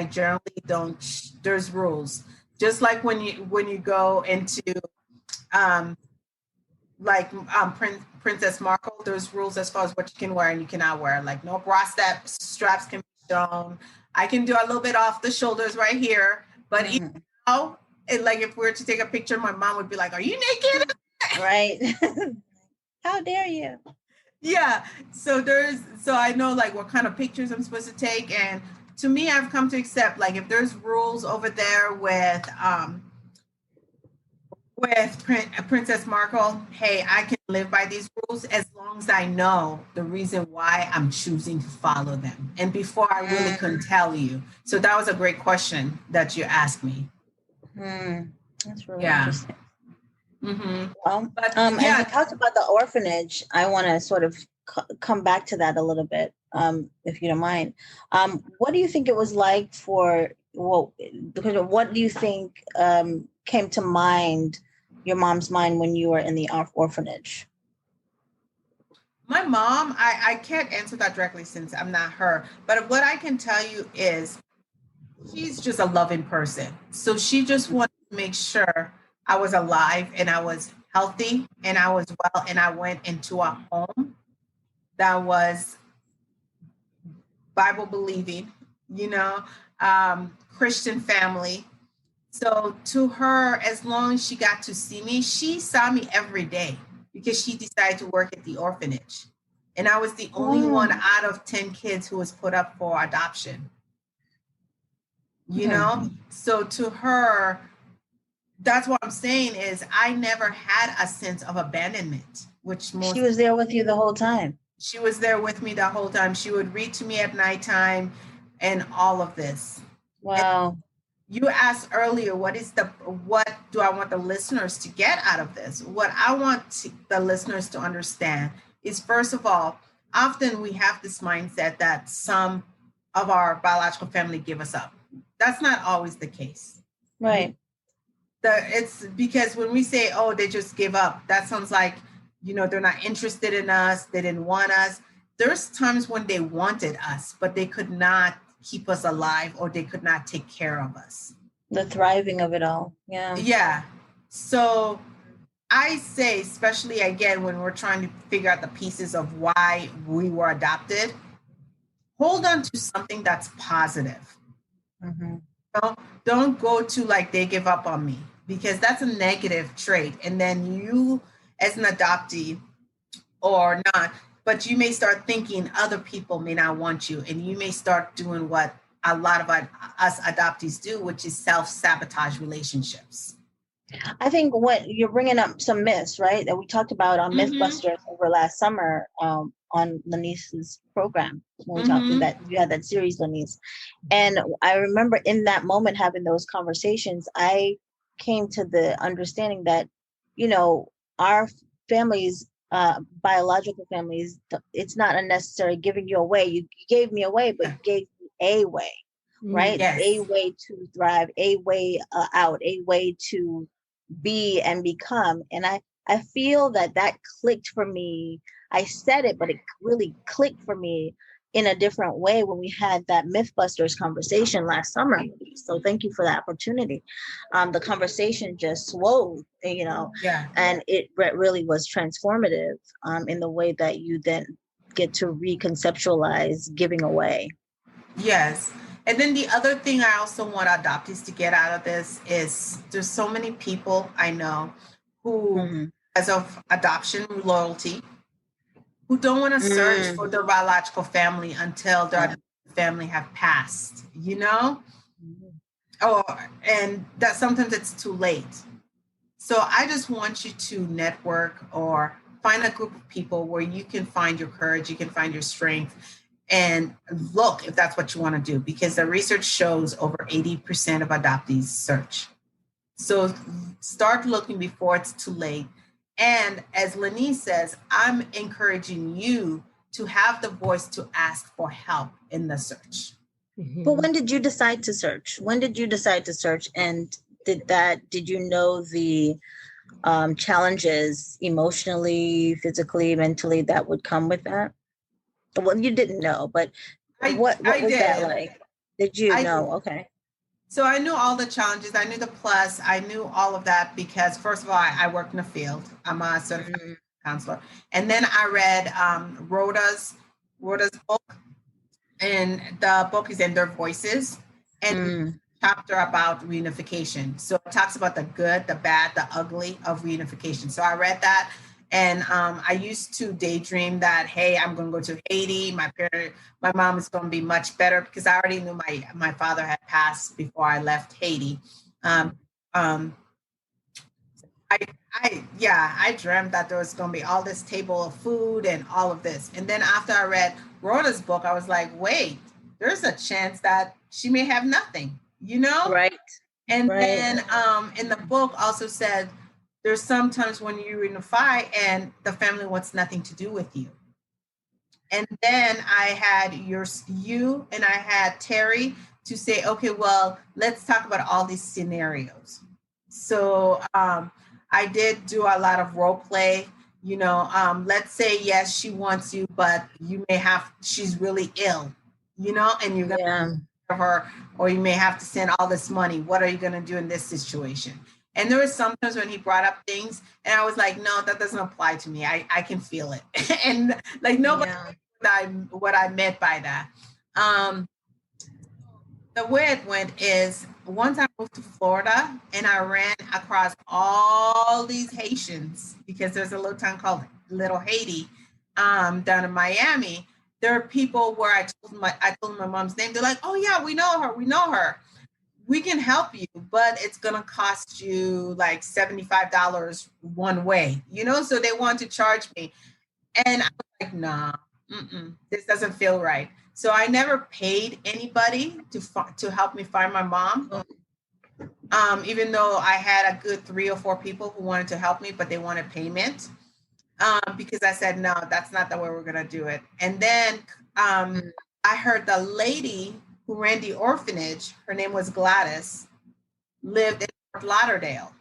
generally don't, there's rules. Just like when you go into Princess Markle, there's rules as far as what you can wear and you cannot wear. Like no bra straps can be shown. I can do a little bit off the shoulders right here, but even now, like if we were to take a picture, my mom would be like, "Are you naked?" Right? How dare you? Yeah. So I know like what kind of pictures I'm supposed to take, and to me, I've come to accept like if there's rules over there with Princess Markle, hey, I can live by these rules as long as I know the reason why I'm choosing to follow them. And before I really couldn't tell you. So that was a great question that you asked me. That's really interesting. Mm-hmm. Well, and you talked about the orphanage. I want to sort of come back to that a little bit, if you don't mind. What do you think it was like what do you think came to mind, your mom's mind, when you were in the orphanage? My mom, I can't answer that directly since I'm not her, but what I can tell you is she's just a loving person. So she just wanted to make sure I was alive and I was healthy and I was well, and I went into a home that was Bible believing, Christian family. So to her, as long as she got to see me, she saw me every day because she decided to work at the orphanage. And I was the only one out of 10 kids who was put up for adoption. So to her, that's what I'm saying is I never had a sense of abandonment, she was there with you the whole time. She was there with me the whole time. She would read to me at nighttime and all of this. Wow. And you asked earlier, what do I want the listeners to get out of this? What I want the listeners to understand is, first of all, often we have this mindset that some of our biological family give us up. That's not always the case. Right. It's because when we say, oh, they just give up, that sounds like, they're not interested in us. They didn't want us. There's times when they wanted us, but they could not keep us alive or they could not take care of us. The thriving of it all. Yeah. Yeah. So I say, especially again, when we're trying to figure out the pieces of why we were adopted, hold on to something that's positive. Mm-hmm. Don't go to like they give up on me, because that's a negative trait. And then you as an adoptee or not, but you may start thinking other people may not want you, and you may start doing what a lot of us adoptees do, which is self-sabotage relationships. I think what you're bringing up some myths, right? That we talked about on Mythbusters over last summer on Lanice's program when we talked that you had that series, Lanice. And I remember in that moment having those conversations, I came to the understanding that, our families, biological families, it's not unnecessary giving you away. You gave me away, but you gave me a way, right? Yes. A way to thrive, a way out, a way to be and become. And I feel that clicked for me. I said it, but it really clicked for me in a different way when we had that Mythbusters conversation last summer. So thank you for the opportunity. The conversation just swelled, and it really was transformative in the way that you then get to reconceptualize giving away. Yes. And then the other thing I also want adoptees to get out of this is there's so many people I know who because of adoption loyalty, who don't want to search for their biological family until their family have passed, you know? And that sometimes it's too late. So I just want you to network or find a group of people where you can find your courage, you can find your strength, and look if that's what you want to do, because the research shows over 80% of adoptees search. So start looking before it's too late. And as Lenise says, I'm encouraging you to have the voice to ask for help in the search. But when did you decide to search? When did you decide to search? And did you know the challenges emotionally, physically, mentally that would come with that? Well, you didn't know, but what was that like? Did you know? Okay. So I knew all the challenges. I knew the plus. I knew all of that because, first of all, I work in the field. I'm a certified counselor. And then I read Rhoda's book. And the book is In Their Voices. And chapter about reunification. So it talks about the good, the bad, the ugly of reunification. So I read that. And I used to daydream that, hey, I'm going to go to Haiti. My mom is going to be much better, because I already knew my father had passed before I left Haiti. I dreamt that there was going to be all this table of food and all of this. And then after I read Rhoda's book, I was like, wait, there's a chance that she may have nothing, you know? Right. And then in the book also said, there's sometimes when you reunify and the family wants nothing to do with you. And then I had you and I had Terry to say, okay, well, let's talk about all these scenarios. So I did do a lot of role play, you know, let's say, yes, she wants you, but she's really ill, you know, and you're going to her, or you may have to send all this money. What are you going to do in this situation? And there was sometimes when he brought up things and I was like, no, that doesn't apply to me. I can feel it. And like nobody knew what I meant by that. The way it went is, once I moved to Florida and I ran across all these Haitians, because there's a little town called Little Haiti down in Miami. There are people where I told my mom's name. They're like, oh yeah, we know her. We can help you, but it's going to cost you like $75 one way, you know? So they want to charge me. And I was like, nah, this doesn't feel right. So I never paid anybody to help me find my mom. Even though I had a good 3 or 4 people who wanted to help me, but they wanted payment. Because I said, no, that's not the way we're going to do it. And then I heard the lady who ran the orphanage, her name was Gladys, lived in Fort Lauderdale.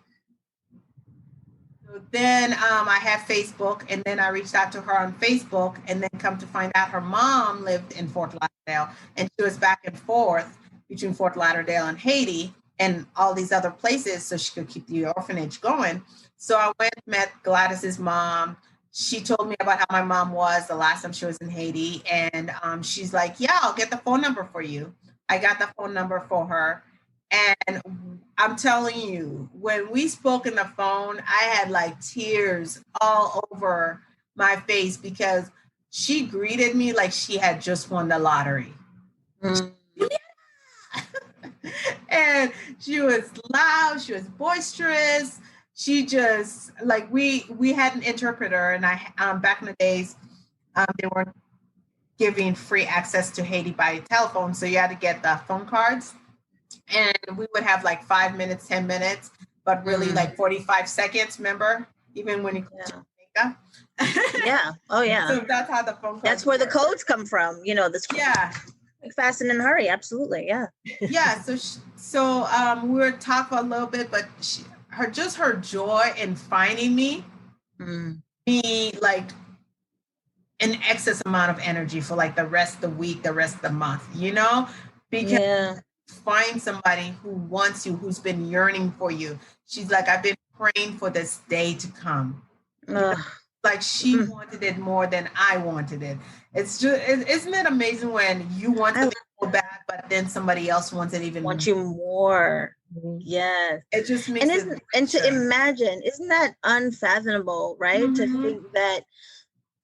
So then I had Facebook, and then I reached out to her on Facebook, and then come to find out her mom lived in Fort Lauderdale, and she was back and forth between Fort Lauderdale and Haiti and all these other places so she could keep the orphanage going. So I went and met Gladys's mom. She told me about how my mom was the last time she was in Haiti. And she's like, yeah, I'll get the phone number for you. I got the phone number for her. And I'm telling you, when we spoke in the phone, I had like tears all over my face, because she greeted me like she had just won the lottery. And she was loud, she was boisterous. She just, like, we had an interpreter, and I back in the days, they weren't giving free access to Haiti by telephone, so you had to get the phone cards, and we would have like 5 minutes, 10 minutes, but really like 45 seconds, remember? Even when you Jamaica. Yeah. Oh yeah. So that's how the phone cards That's where the codes come from, you know, this fast and in a hurry. Absolutely. Yeah. Yeah. So we were talking a little bit, but her joy in finding me, be like an excess amount of energy for like the rest of the week, the rest of the month, you know, because find somebody who wants you, who's been yearning for you. She's like, I've been praying for this day to come. You know? Like she wanted it more than I wanted it. It's just, isn't it amazing when you want something so bad, but then somebody else wants it even want you more. Mhm. Yes. It just makes And to imagine, isn't that unfathomable, right? To think that,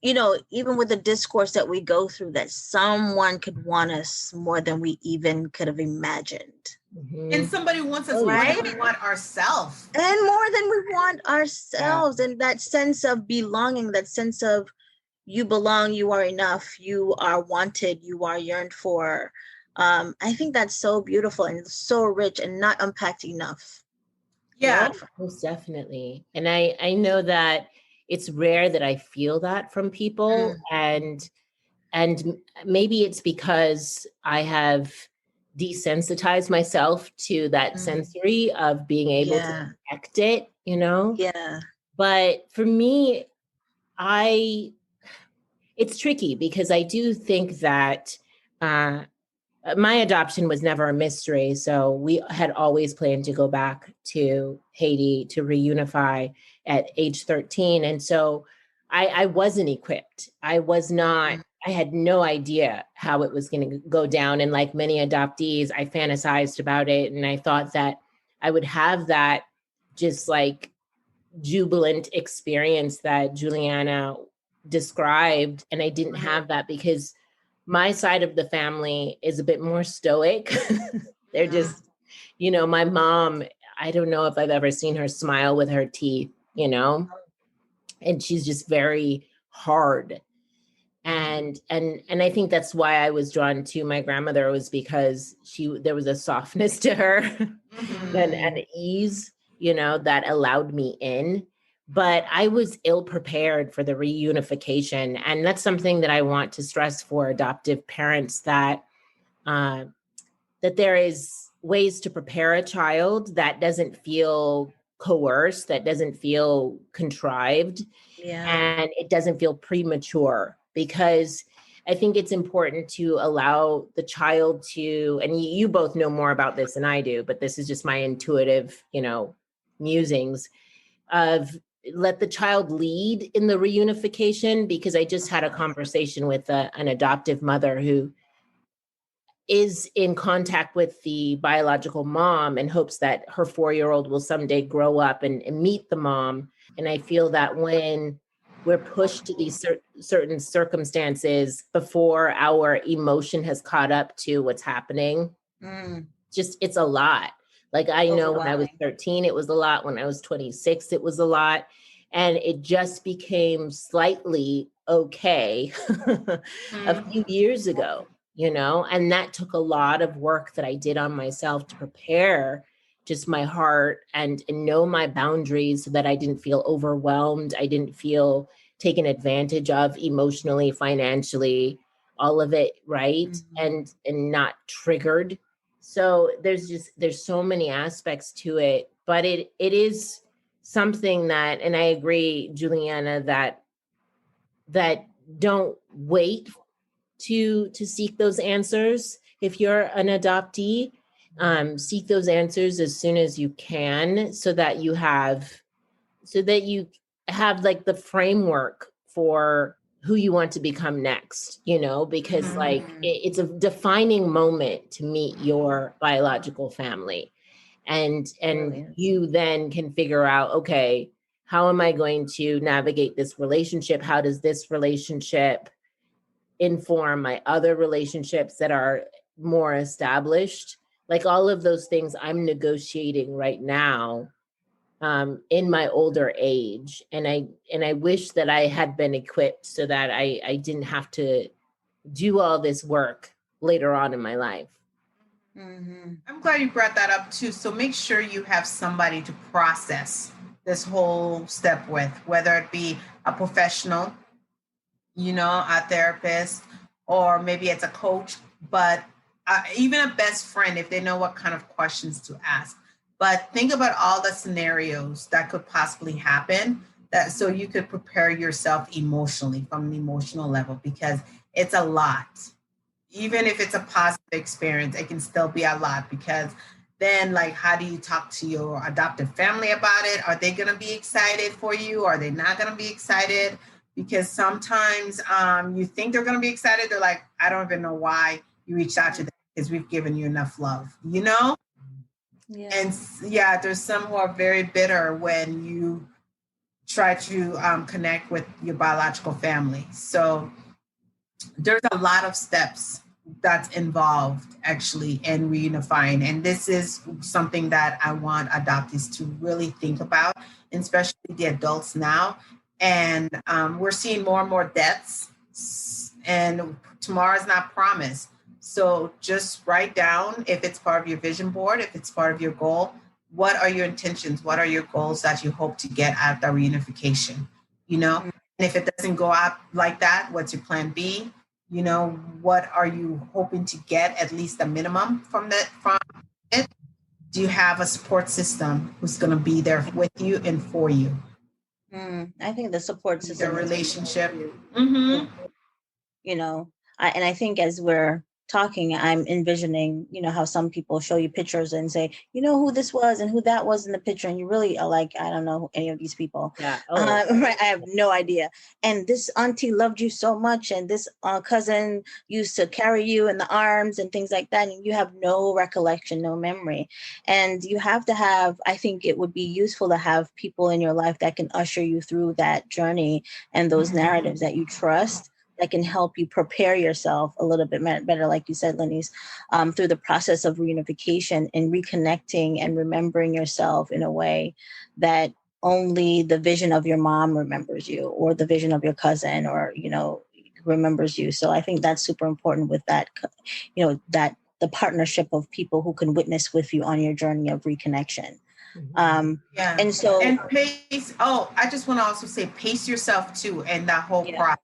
you know, even with the discourse that we go through, that someone could want us more than we even could have imagined. And somebody wants us more than we want ourselves. And more than we want ourselves. Yeah. And that sense of belonging, that sense of you belong, you are enough, you are wanted, you are yearned for. I think that's so beautiful and so rich and not unpacked enough. Yeah, most definitely. And I know that it's rare that I feel that from people, and maybe it's because I have desensitized myself to that sensory of being able to detect it, you know? Yeah. But for me, it's tricky because I do think that my adoption was never a mystery. So we had always planned to go back to Haiti to reunify at age 13. And so I wasn't equipped. I was not, I had no idea how it was going to go down. And like many adoptees, I fantasized about it. And I thought that I would have that just like jubilant experience that Juliana described. And I didn't have that because my side of the family is a bit more stoic. They're just, you know, my mom, I don't know if I've ever seen her smile with her teeth, you know, and she's just very hard. And I think that's why I was drawn to my grandmother, was because there was a softness to her and an ease, you know, that allowed me in. But I was ill prepared for the reunification. And that's something that I want to stress for adoptive parents, that there is ways to prepare a child that doesn't feel coerced, that doesn't feel contrived, and it doesn't feel premature. Because I think it's important to allow the child to, and you both know more about this than I do, but this is just my intuitive, you know, musings of let the child lead in the reunification. Because I just had a conversation with an adoptive mother who is in contact with the biological mom and hopes that her 4-year-old will someday grow up and meet the mom. And I feel that when we're pushed to these certain circumstances before our emotion has caught up to what's happening, it's a lot. Like, I know when I was 13, it was a lot. When I was 26, it was a lot. And it just became slightly okay a few years ago, you know? And that took a lot of work that I did on myself to prepare just my heart and know my boundaries so that I didn't feel overwhelmed. I didn't feel taken advantage of emotionally, financially, all of it, right? And not triggered. So there's so many aspects to it, but it is something that, and I agree, Juliana, that don't wait to seek those answers. If you're an adoptee, seek those answers as soon as you can, so that you have like the framework for who you want to become next, you know, because like it's a defining moment to meet your biological family. And you then can figure out, okay, how am I going to navigate this relationship? How does this relationship inform my other relationships that are more established? Like all of those things I'm negotiating right now in my older age. And I wish that I had been equipped so that I didn't have to do all this work later on in my life. I'm glad you brought that up too. So make sure you have somebody to process this whole step with, whether it be a professional, you know, a therapist, or maybe it's a coach, but even a best friend, if they know what kind of questions to ask. But think about all the scenarios that could possibly happen, that so you could prepare yourself emotionally from an emotional level, because it's a lot. Even if it's a positive experience, it can still be a lot, because then, like, how do you talk to your adoptive family about it? Are they going to be excited for you? Are they not going to be excited? Because sometimes you think they're going to be excited. They're like, I don't even know why you reached out to them. because we've given you enough love, you know? Yeah. And yeah, there's some who are very bitter when you try to connect with your biological family. So there's a lot of steps that's involved actually in reunifying. And this is something that I want adoptees to really think about, especially the adults now. And we're seeing more and more deaths, and tomorrow's not promised. So just write down, if it's part of your vision board, if it's part of your goal, what are your intentions? What are your goals that you hope to get out of the reunification? You know, and if it doesn't go out like that, what's your plan B? You know, what are you hoping to get at least a minimum from it? Do you have a support system who's going to be there with you and for you? I think the support system, the relationship. You know, and I think as we're talking, I'm envisioning, you know, how some people show you pictures and say, you know, who this was and who that was in the picture, and you really are like, I don't know any of these people. Yeah. Right. I have no idea. And this auntie loved you so much, and this cousin used to carry you in the arms and things like that, and you have no recollection, no memory. And you have to have, I think it would be useful to have people in your life that can usher you through that journey and those narratives that you trust, that can help you prepare yourself a little bit better, like you said, Lenise, through the process of reunification and reconnecting and remembering yourself in a way that only the vision of your mom remembers you, or the vision of your cousin, or, you know, remembers you. So I think that's super important with that, you know, that the partnership of people who can witness with you on your journey of reconnection. And so, and pace. Oh, I just want to also say, pace yourself too, and that whole process.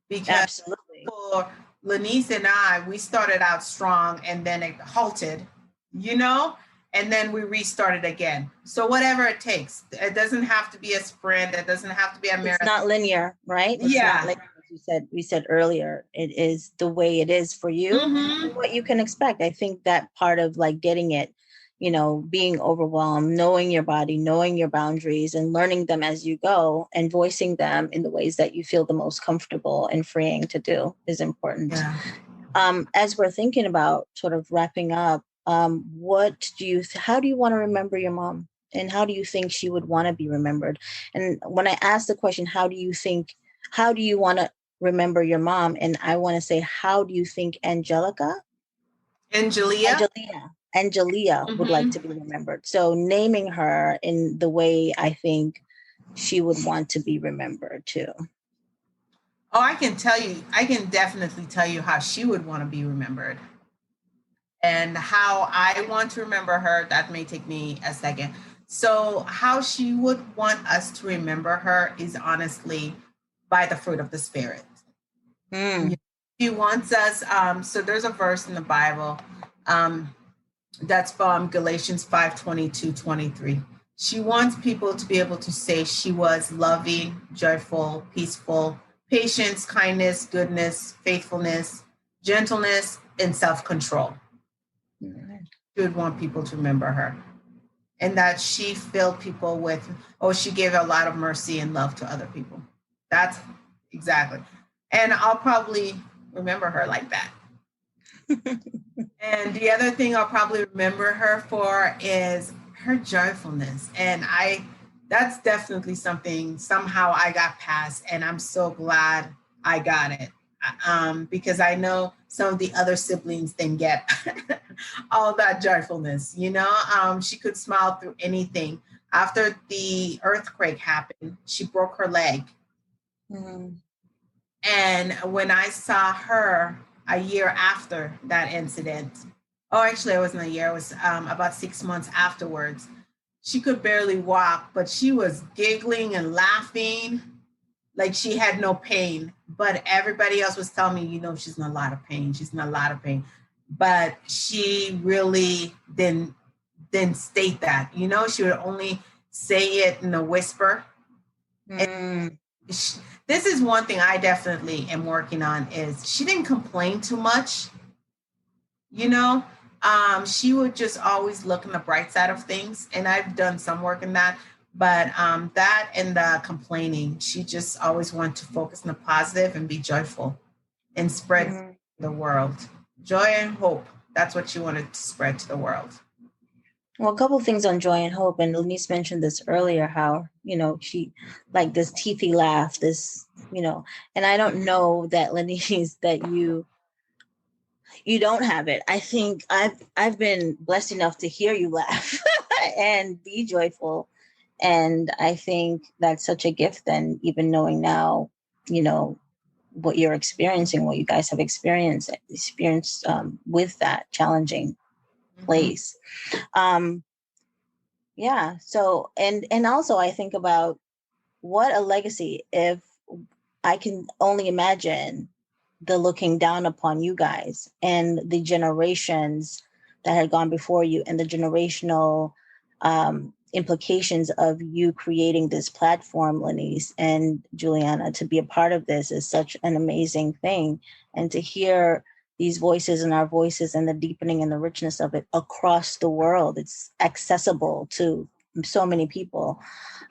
Because absolutely, for Lenise and I, we started out strong and then it halted, you know, and then we restarted again. So whatever it takes, it doesn't have to be a sprint. It doesn't have to be a marathon. It's not linear, right? It's not linear, as we said earlier. It is the way it is for you, what you can expect. I think that part of like getting it, you know, being overwhelmed, knowing your body, knowing your boundaries, and learning them as you go, and voicing them in the ways that you feel the most comfortable and freeing to do is important. As we're thinking about sort of wrapping up, how do you want to remember your mom, and how do you think she would want to be remembered? And when I ask the question, how do you want to remember your mom? And I want to say, how do you think Angelia would like to be remembered? So naming her in the way I think she would want to be remembered too. Oh, I can definitely tell you how she would want to be remembered. And how I want to remember her, that may take me a second. So how she would want us to remember her is honestly by the fruit of the Spirit. She wants us, so there's a verse in the Bible, that's from Galatians 5:22-23. She wants people to be able to say she was loving, joyful, peaceful, patience, kindness, goodness, faithfulness, gentleness, and self-control. She would want people to remember her. And that she filled people with, she gave a lot of mercy and love to other people. That's exactly. And I'll probably remember her like that. And the other thing I'll probably remember her for is her joyfulness. And that's definitely something somehow I got past, and I'm so glad I got it. Because I know some of the other siblings didn't get all that joyfulness, you know. She could smile through anything. After the earthquake happened, she broke her leg. And when I saw her a year after that incident, actually it wasn't a year, it was about 6 months afterwards, she could barely walk, but she was giggling and laughing like she had no pain. But everybody else was telling me, you know, she's in a lot of pain. She's in a lot of pain. But she really didn't state that, you know. She would only say it in a whisper. This is one thing I definitely am working on, is she didn't complain too much, you know. She would just always look on the bright side of things, and I've done some work in that. But that and the complaining, she just always wanted to focus on the positive and be joyful and spread the world joy and hope. that's what you want to spread to the world. Well, a couple of things on joy and hope, and Lenise mentioned this earlier, how, she like this teethy laugh, this, and I don't know that, Lenise, that you don't have it. I think I've been blessed enough to hear you laugh and be joyful. And I think that's such a gift, then, even knowing now, what you're experiencing, what you guys have experienced with that challenging place. Yeah. So, and also I think about what a legacy, if I can only imagine the looking down upon you guys and the generations that had gone before you, and the generational implications of you creating this platform, Lenise and Juliana. To be a part of this is such an amazing thing. And to hear these voices and our voices and the deepening and the richness of it across the world, it's accessible to so many people,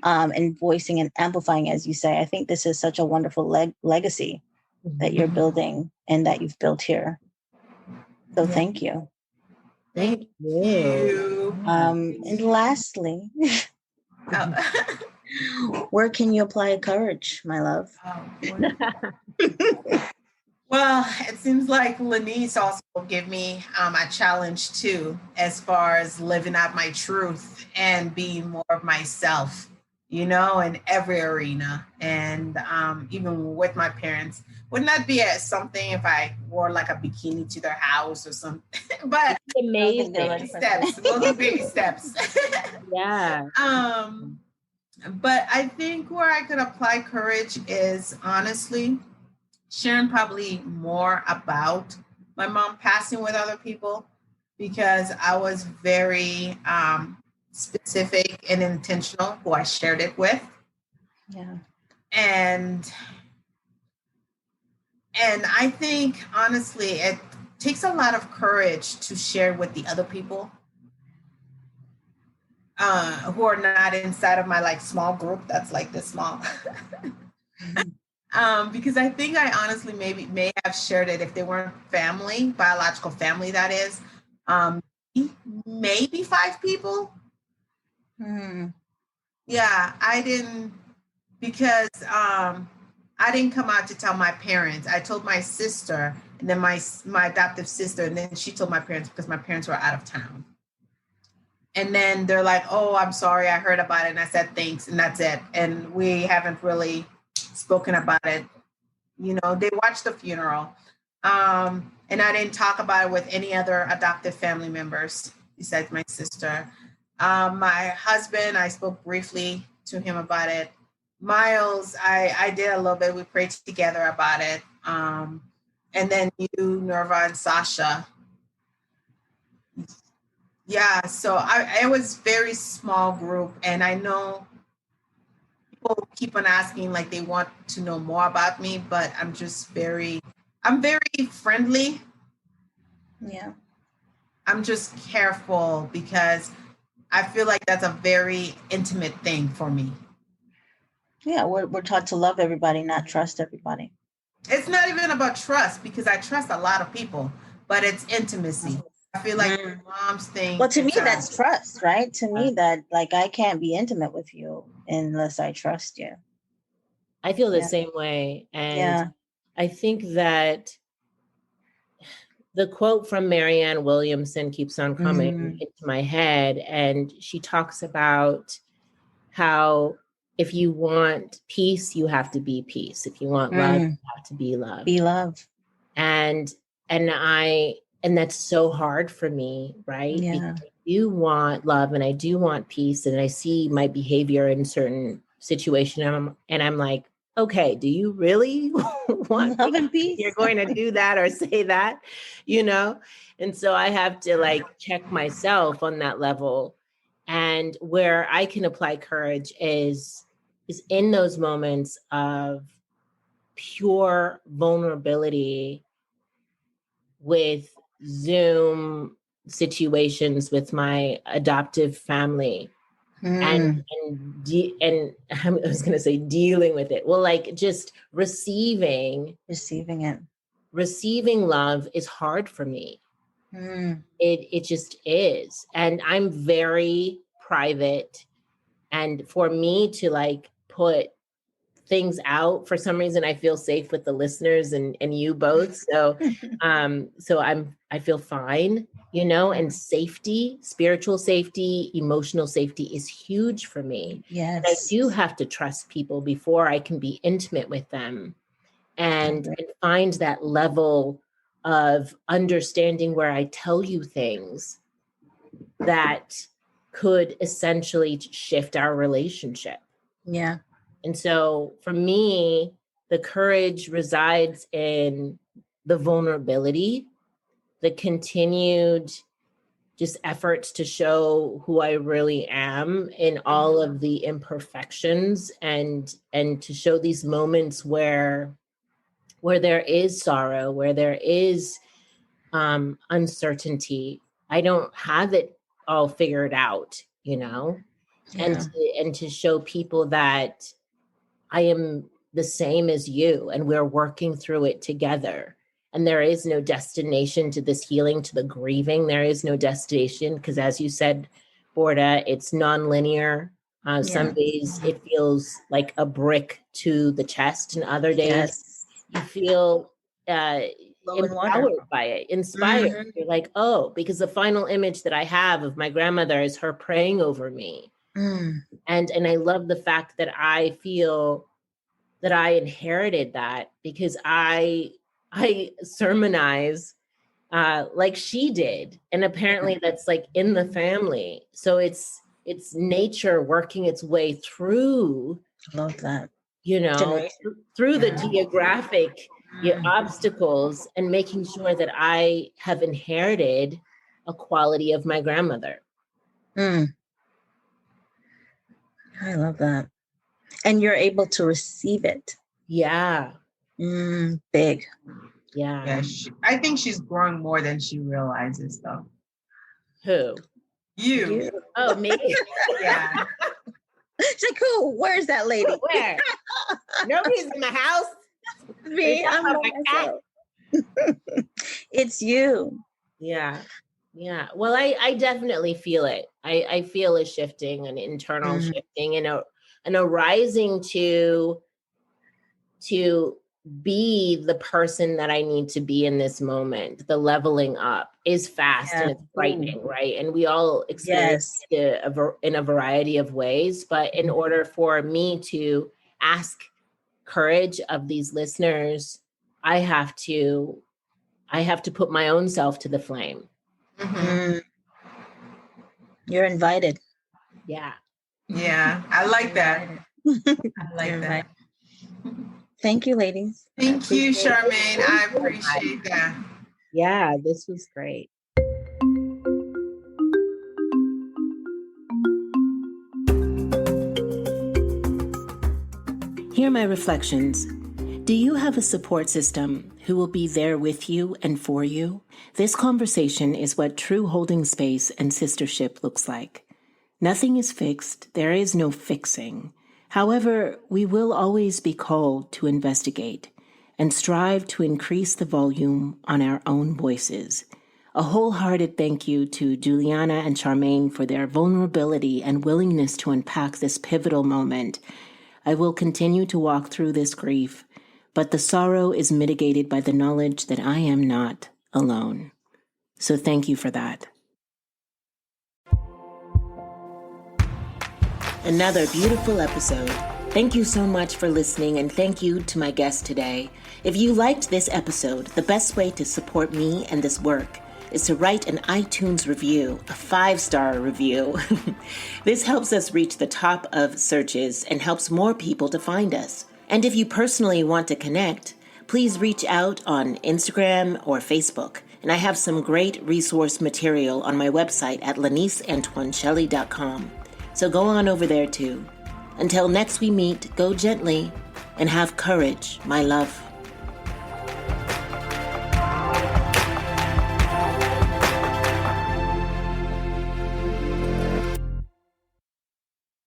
and voicing and amplifying, as you say. I think this is such a wonderful legacy that you're building and that you've built here. So thank you. Thank you. And lastly, where can you apply courage, my love? Well, it seems like Lenise also gave me a challenge too, as far as living out my truth and being more of myself, in every arena. And even with my parents, would not be something if I wore like a bikini to their house or something, but amazing. Baby steps. We'll do baby steps. Yeah. But I think where I could apply courage is honestly sharing probably more about my mom passing with other people, because I was very specific and intentional who I shared it with. Yeah. And I think honestly, it takes a lot of courage to share with the other people who are not inside of my like small group that's like this small. Because I think I honestly may have shared it if they weren't family, biological family, that is, maybe 5 people. Yeah, I didn't, because I didn't come out to tell my parents. I told my sister, and then my adoptive sister, and then she told my parents because my parents were out of town. And then they're like, "Oh, I'm sorry, I heard about it." And I said, "Thanks," and that's it. And we haven't really spoken about it. They watched the funeral. And I didn't talk about it with any other adoptive family members besides my sister. My husband, I spoke briefly to him about it. Miles, I did a little bit. We prayed together about it. And then you, Nerva, and Sasha. Yeah, so it was very small group, and I know people keep on asking, like they want to know more about me, but I'm very friendly. Yeah. I'm just careful because I feel like that's a very intimate thing for me. Yeah, we're taught to love everybody, not trust everybody. It's not even about trust, because I trust a lot of people, but it's intimacy. I feel like mom's thing. Well, to me, that's trust, right? To me, that like I can't be intimate with you unless I trust you. I feel the same way. And I think that the quote from Marianne Williamson keeps on coming into my head. And she talks about how if you want peace, you have to be peace. If you want love, you have to be love. Be love. And that's so hard for me, right? Yeah. Because I do want love and I do want peace, and I see my behavior in certain situations, and I'm like, okay, do you really want love and peace? You're going to do that or say that, And so I have to like check myself on that level. And where I can apply courage is in those moments of pure vulnerability with Zoom situations with my adoptive family. And I was going to say dealing with it. Well, like just receiving it. Receiving love is hard for me. It just is. And I'm very private. And for me to like put things out, for some reason, I feel safe with the listeners and you both. So, I feel fine, and safety, spiritual safety, emotional safety is huge for me. Yes. And I do have to trust people before I can be intimate with them and find that level of understanding where I tell you things that could essentially shift our relationship. Yeah. And so for me, the courage resides in the vulnerability, the continued just efforts to show who I really am in all of the imperfections, and to show these moments where there is sorrow, where there is uncertainty. I don't have it all figured out, Yeah. and to show people that I am the same as you, and we're working through it together. And there is no destination to this healing, to the grieving. There is no destination, because as you said, Borda, it's nonlinear. Some days it feels like a brick to the chest, and other days you feel empowered by it, inspired. You're like, oh, because the final image that I have of my grandmother is her praying over me. And I love the fact that I feel that I inherited that, because I sermonize like she did. And apparently that's like in the family. So it's nature working its way through. Love that. Through the geographic obstacles, and making sure that I have inherited a quality of my grandmother. I love that. And you're able to receive it. Yeah. Big. Yeah. I think she's growing more than she realizes, though. Who? You. Oh, me? Yeah. She's like, cool. Where's that lady? Where? Nobody's in the house. Me, I'm by myself. It's you. Yeah. Yeah. Well, I definitely feel it. I feel a shifting, an internal shifting, and a rising to be the person that I need to be in this moment. The leveling up is fast and it's frightening, right? And we all experience it in a variety of ways. But in order for me to ask courage of these listeners, I have to put my own self to the flame. You're invited. Yeah. Yeah. I like that. I like that. Thank you, ladies. Thank you, Charmaine. I appreciate that. Yeah, this was great. Here are my reflections. Do you have a support system who will be there with you and for you? This conversation is what true holding space and sistership looks like. Nothing is fixed. There is no fixing. However, we will always be called to investigate and strive to increase the volume on our own voices. A wholehearted thank you to Juliana and Charmaine for their vulnerability and willingness to unpack this pivotal moment. I will continue to walk through this grief, but the sorrow is mitigated by the knowledge that I am not alone. So thank you for that. Another beautiful episode. Thank you so much for listening, and thank you to my guest today. If you liked this episode, the best way to support me and this work is to write an iTunes review, a 5-star review. This helps us reach the top of searches and helps more people to find us. And if you personally want to connect, please reach out on Instagram or Facebook. And I have some great resource material on my website at laniceantoineshelley.com. So go on over there too. Until next we meet, go gently and have courage, my love.